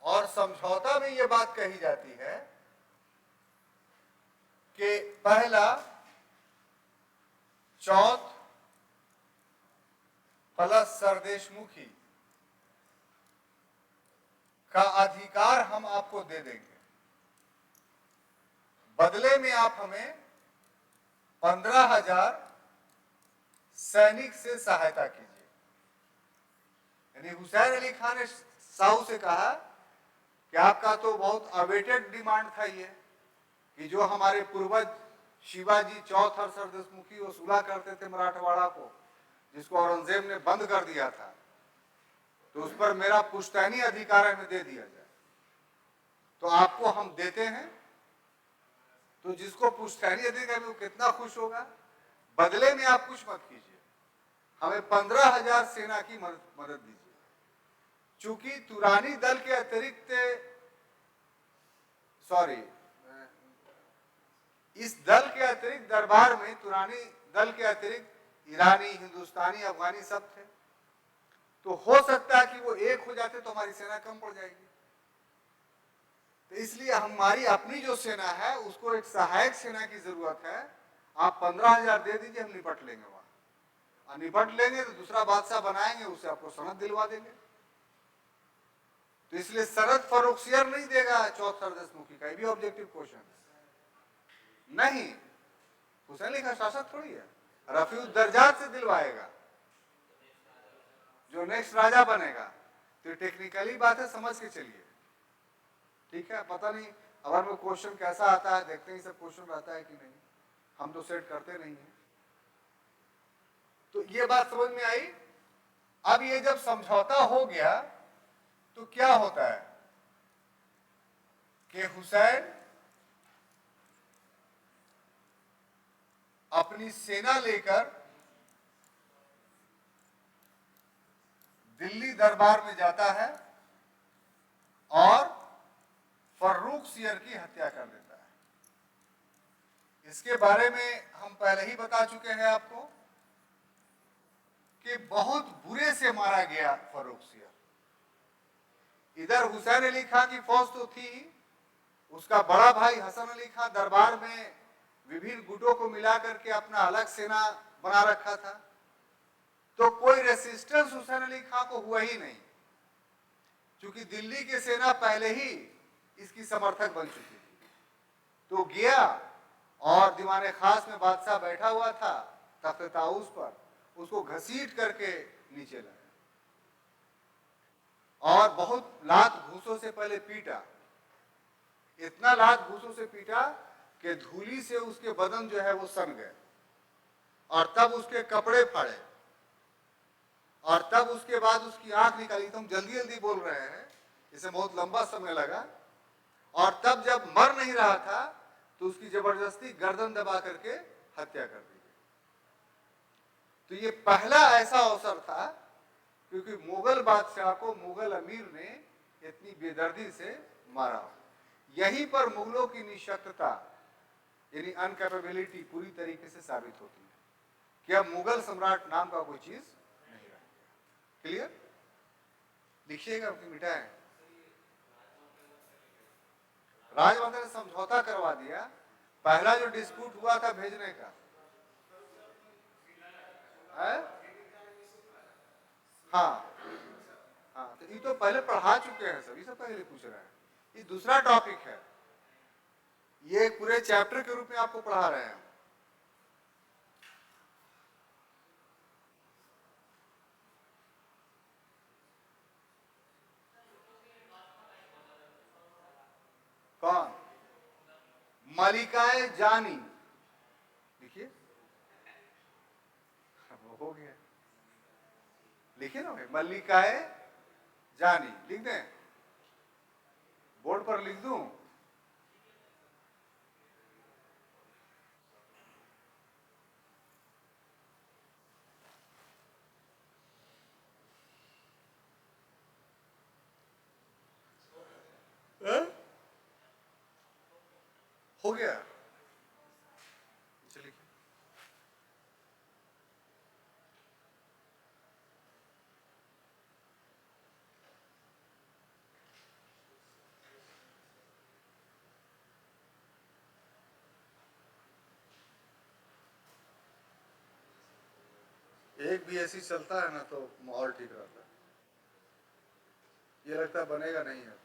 और समझौता में यह बात कही जाती है कि पहला चौथ प्लस सरदेशमुखी का अधिकार हम आपको दे देंगे। बदले में आप हमें 15,000 सैनिक से सहायता कीजिए। यानी हुसैन अली खान ने साहू से कहा कि आपका तो बहुत अवेटेड डिमांड था ये, कि जो हमारे पूर्वज शिवाजी चौथ और सरदेशमुखी वो सुलह करते थे मराठवाड़ा को, जिसको औरंगजेब ने बंद कर दिया था, तो उस पर मेरा पुश्तैनी अधिकार हमें दे दिया जाए। तो आपको हम देते हैं, तो जिसको पुश्तैनी अधिकार वो कितना खुश होगा। बदले में आप कुछ मत कीजिए, हमें 15,000 सेना की मदद दीजिए। चूंकि तुरानी दल के अतिरिक्त इस दल के अतिरिक्त दरबार में तुरानी दल के अतिरिक्त ईरानी, हिंदुस्तानी, अफगानी सब थे, तो हो सकता है कि वो एक हो जाते तो हमारी सेना कम पड़ जाएगी। तो इसलिए हमारी अपनी जो सेना है उसको एक सहायक सेना की जरूरत है। आप 15,000 दे दीजिए, हम निपट लेंगे वहां, और निपट लेंगे तो दूसरा बादशाह बनाएंगे, उससे आपको सनद दिलवा देंगे। तो इसलिए सनद फर्रुखसियर नहीं देगा चौथ सरदेशमुखी का, ये भी ऑब्जेक्टिव क्वेश्चन है। नहीं, हुसैन अली खान शासक थोड़ी है, रफीउद्दर्जात से दिलवाएगा जो नेक्स्ट राजा बनेगा। तो टेक्निकली बात है, समझ के चलिए, ठीक है। पता नहीं अगर में क्वेश्चन कैसा आता है, देखते हैं सब क्वेश्चन रहता है कि नहीं, हम तो सेट करते नहीं है। तो ये बात समझ में आई। अब ये जब समझौता हो गया तो क्या होता है कि हुसैन अपनी सेना लेकर दिल्ली दरबार में जाता है और फर्रुखसियर की हत्या कर देता है। इसके बारे में हम पहले ही बता चुके हैं आपको कि बहुत बुरे से मारा गया फर्रुखसियर। इधर हुसैन अली खान की फौज तो थी, उसका बड़ा भाई हसन अली खान दरबार में विभिन्न गुटों को मिलाकर के अपना अलग सेना बना रखा था, तो कोई रेसिस्टेंस हुसैन अली खान को हुआ ही नहीं, क्योंकि दिल्ली की सेना पहले ही इसकी समर्थक बन चुकी थी। तो गया और दीवाने खास में बादशाह बैठा हुआ था तख्त ताऊस पर, उसको घसीट करके नीचे लाया और बहुत लात घूसों से पहले पीटा। इतना लात घूसों से पीटा कि धूली से उसके बदन जो है वो सन गए, और तब उसके कपड़े फाड़े, और तब उसके बाद उसकी आंख निकाली। तो हम जल्दी जल्दी बोल रहे हैं, इसे बहुत लंबा समय लगा। और तब जब मर नहीं रहा था तो उसकी जबरदस्ती गर्दन दबा करके हत्या कर दी गई। तो ये पहला ऐसा अवसर था, क्योंकि मुगल बादशाह को मुगल अमीर ने इतनी बेदर्दी से मारा। यहीं पर मुगलों की निशक्तता यानी अनकैपेबिलिटी पूरी तरीके से साबित होती है कि अब मुगल सम्राट नाम का कोई चीज नहीं रहा। क्लियर? लिखिएगा, मिटाएं। राजमंत्री ने समझौता करवा दिया। पहला जो डिस्प्यूट हुआ था भेजने का है? हाँ हाँ, तो ये तो पहले पढ़ा चुके हैं, सभी से पहले पूछ रहे हैं। ये दूसरा टॉपिक है, ये पूरे चैप्टर के रूप में आपको पढ़ा रहे हैं। कौन? मलिकाए जानी, लिखिए। हो गया, लिखिए ना, मल्लिकाए जानी लिख दें, बोर्ड पर लिख दूं? हो गया, चलिए। एक भी ऐसी चलता है ना तो माहौल ठीक रहता है। ये लगता है बनेगा नहीं है,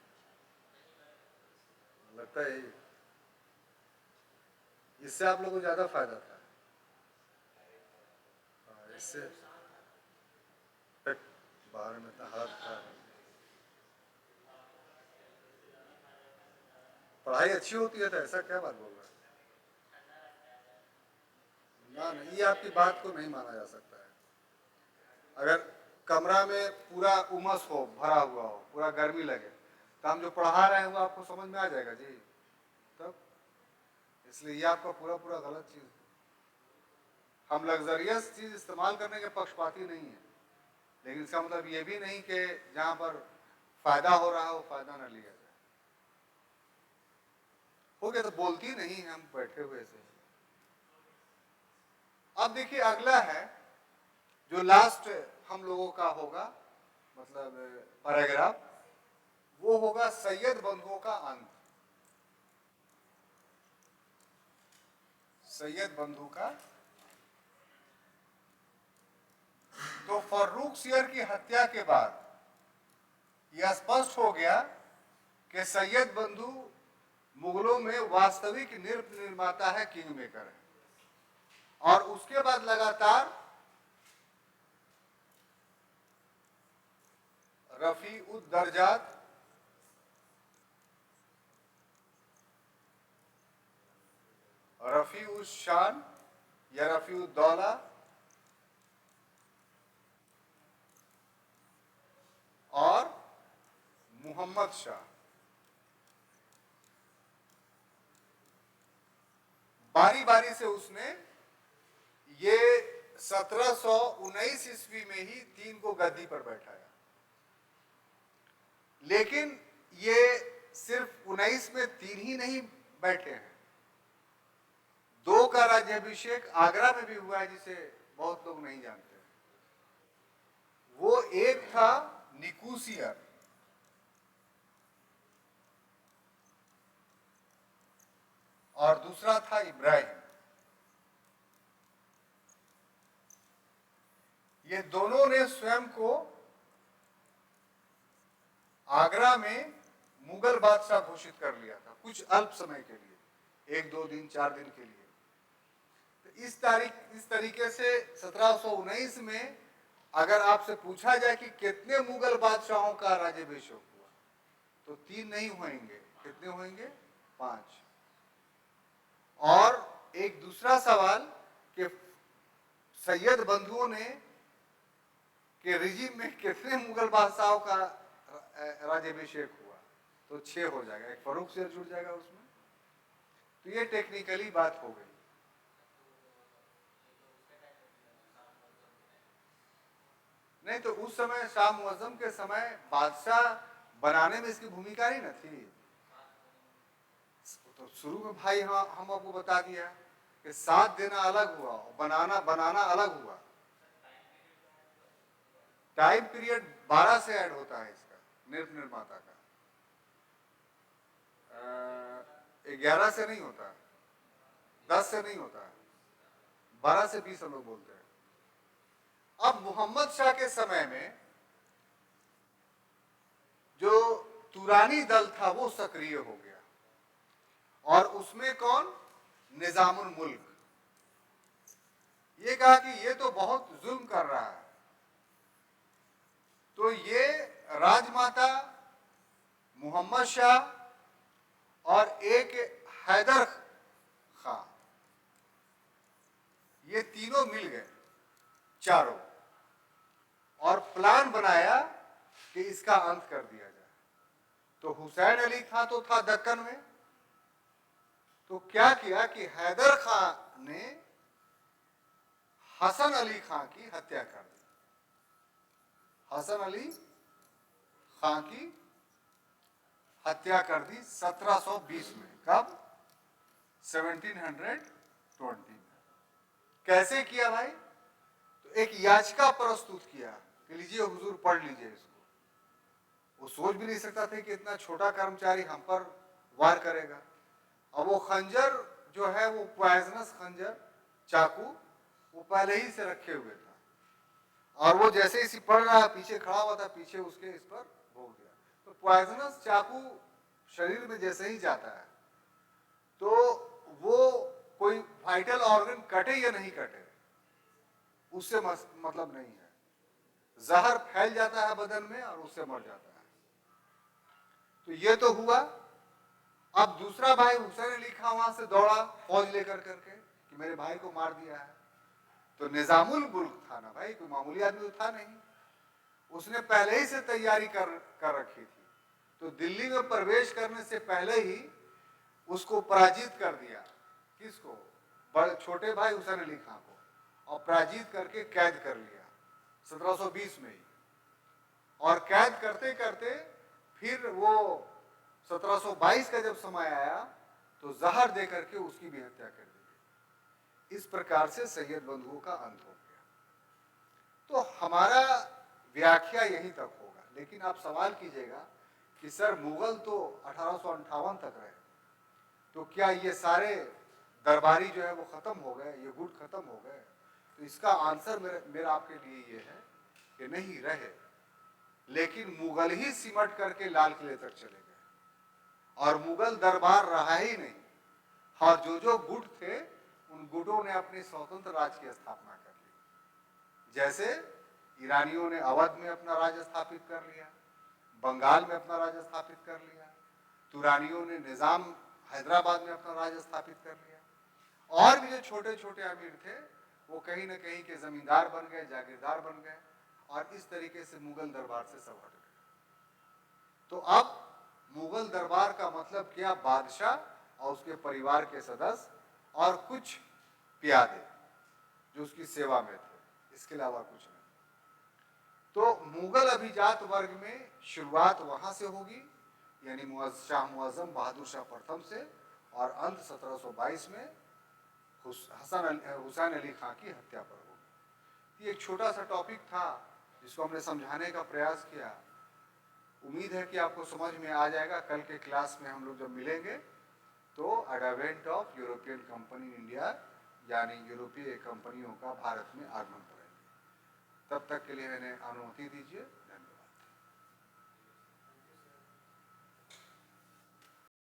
लगता है इससे आप लोगों को ज्यादा फायदा था। इससे बाहर में इतना हालत खराब है। पढ़ाई अच्छी होती है तो ऐसा क्या बात बोल रहे हैं? ना नहीं, ये आपकी बात को नहीं माना जा सकता है। अगर कमरा में पूरा उमस हो, भरा हुआ हो, पूरा गर्मी लगे, तो हम जो पढ़ा रहे हैं वो आपको समझ में आ जाएगा जी। तब इसलिए ये आपका पूरा पूरा गलत चीज है। हम लग्जरियस चीज इस्तेमाल करने के पक्षपाती नहीं है, लेकिन इसका मतलब ये भी नहीं कि जहां पर फायदा हो रहा हो फायदा न लिया जाए। हो गया तो बोलती नहीं है, हम बैठे हुए से। अब देखिए अगला है जो लास्ट हम लोगों का होगा, मतलब पैराग्राफ, वो होगा सैयद बंधुओं का अंत। सैयद बंधु का, तो फर्रुख सियर की हत्या के बाद यह स्पष्ट हो गया कि सैयद बंधु मुगलों में वास्तविक निर्माता है, किंग मेकर है। और उसके बाद लगातार रफी उद दर्जात, रफी उद शान या रफी उद दौला और मोहम्मद शाह, बारी बारी से उसने ये 1719 ईस्वी में ही तीन को गद्दी पर बैठाया। लेकिन ये सिर्फ 19 में तीन ही नहीं बैठे हैं, दो का राज्याभिषेक आगरा में भी हुआ है जिसे बहुत लोग नहीं जानते। वो एक था निकुसियर और दूसरा था इब्राहिम। ये दोनों ने स्वयं को आगरा में मुगल बादशाह घोषित कर लिया था कुछ अल्प समय के लिए, 1-2 दिन 4 दिन के लिए। तो इस तरीके से 1719 में अगर आपसे पूछा जाए कि कितने मुगल बादशाहों का राज्याभिषेक हुआ, तो 3 नहीं होंगे, कितने होंगे? 5। और एक दूसरा सवाल कि सैयद बंधुओं ने के रिजीम में कितने मुगल बादशाहों का राज्याभिषेक हुआ, तो 6 हो जाएगा, एक फर्रुख सियर जुड़ जाएगा उसमें। तो ये टेक्निकली बात हो गई। नहीं तो उस समय शाह मुअज्जम के समय बादशाह बनाने में इसकी भूमिका ही न थी। तो शुरू में भाई हाँ हम आपको बता दिया कि साथ देना अलग हुआ, बनाना अलग हुआ। टाइम पीरियड 12 से ऐड होता है इसका, निर्माता का 11 से नहीं होता, 10 से नहीं होता, 12 से 20 हम लोग बोलते हैं। अब मोहम्मद शाह के समय में जो तुरानी दल था वो सक्रिय हो गया, और उसमें कौन? निजामुल मुल्क। ये कहा कि ये तो बहुत जुल्म कर रहा है, तो ये राजमाता मोहम्मद शाह और एक हैदर खां, ये तीनों मिल गए चारों, और प्लान बनाया कि इसका अंत कर दिया जाए। तो हुसैन अली खां तो था दक्कन में, तो क्या किया कि हैदर खां ने हसन अली खां की हत्या कर दी। हसन अली खां की हत्या कर दी 1720 में। कब? 1720 में। कैसे किया भाई? तो एक याचिका प्रस्तुत किया कि लीजिए हुजूर पढ़ लीजिए इसको। वो सोच भी नहीं सकता था कि इतना छोटा कर्मचारी हम पर वार करेगा। अब वो खंजर जो है वो पॉइजनस खंजर, चाकू, वो पहले ही से रखे हुए था। और वो जैसे ही पढ़ रहा, पीछे खड़ा हुआ था, पीछे उसके इस पर भोंक दिया। तो पॉइजनस चाकू शरीर में जैसे ही जाता है तो वो कोई वाइटल ऑर्गन कटे या नहीं कटे उससे मतलब नहीं है, जहर फैल जाता है बदन में और उससे मर जाता है। तो ये तो हुआ। अब दूसरा भाई हुसैन अली खां वहां से दौड़ा फौज लेकर करके कि मेरे भाई को मार दिया है। तो निजामुल मुल्क था ना भाई, कोई मामूली आदमी तो था नहीं, उसने पहले ही से तैयारी कर रखी थी। तो दिल्ली में प्रवेश करने से पहले ही उसको पराजित कर दिया। किसको? बड़े छोटे भाई हुसैन अली खां को, और पराजित करके कैद कर लिया 1720 में ही। और कैद करते करते फिर वो 1722 का जब समय आया तो जहर दे करके उसकी भी हत्या कर दी। इस प्रकार से सैयद बंधुओं का अंत हो गया। तो हमारा व्याख्या यहीं तक होगा, लेकिन आप सवाल कीजिएगा कि सर मुगल तो 1858 तक रहे, तो क्या ये सारे दरबारी जो है वो खत्म हो गए, ये गुट खत्म हो गए? तो इसका आंसर मेरा आपके लिए ये है कि नहीं रहे, लेकिन मुगल ही सिमट करके लाल किले तक चले गए और मुगल दरबार रहा ही नहीं। और जो गुट थे उन गुटों ने अपनी स्वतंत्र राज्य की स्थापना कर ली। जैसे ईरानियों ने अवध में अपना राज्य स्थापित कर लिया, बंगाल में अपना राज्य स्थापित कर लिया, तुरानियों ने निजाम हैदराबाद में अपना राज्य स्थापित कर लिया, और भी जो छोटे छोटे अमीर थे वो कहीं न कहीं के जमींदार बन गए, जागीरदार बन गए, और इस तरीके से मुगल दरबार से सब हट गए। तो अब मुगल दरबार का मतलब क्या? बादशाह और उसके परिवार के सदस्य और कुछ प्यादे जो उसकी सेवा में थे, इसके अलावा कुछ नहीं। तो मुगल अभिजात वर्ग में शुरुआत वहां से होगी, यानी शाह मुअज्जम बहादुर शाह प्रथम से, और अंत 1722 में हुसैन अली खां की हत्या पर होगी। ये एक छोटा सा टॉपिक था जिसको हमने समझाने का प्रयास किया। उम्मीद है कि आपको समझ में आ जाएगा। कल के क्लास में हम लोग जब मिलेंगे तो advent of European company in India, यानी यूरोपीय कंपनियों का भारत में आगमन करेंगे। तब तक के लिए मैंने अनुमति दीजिए।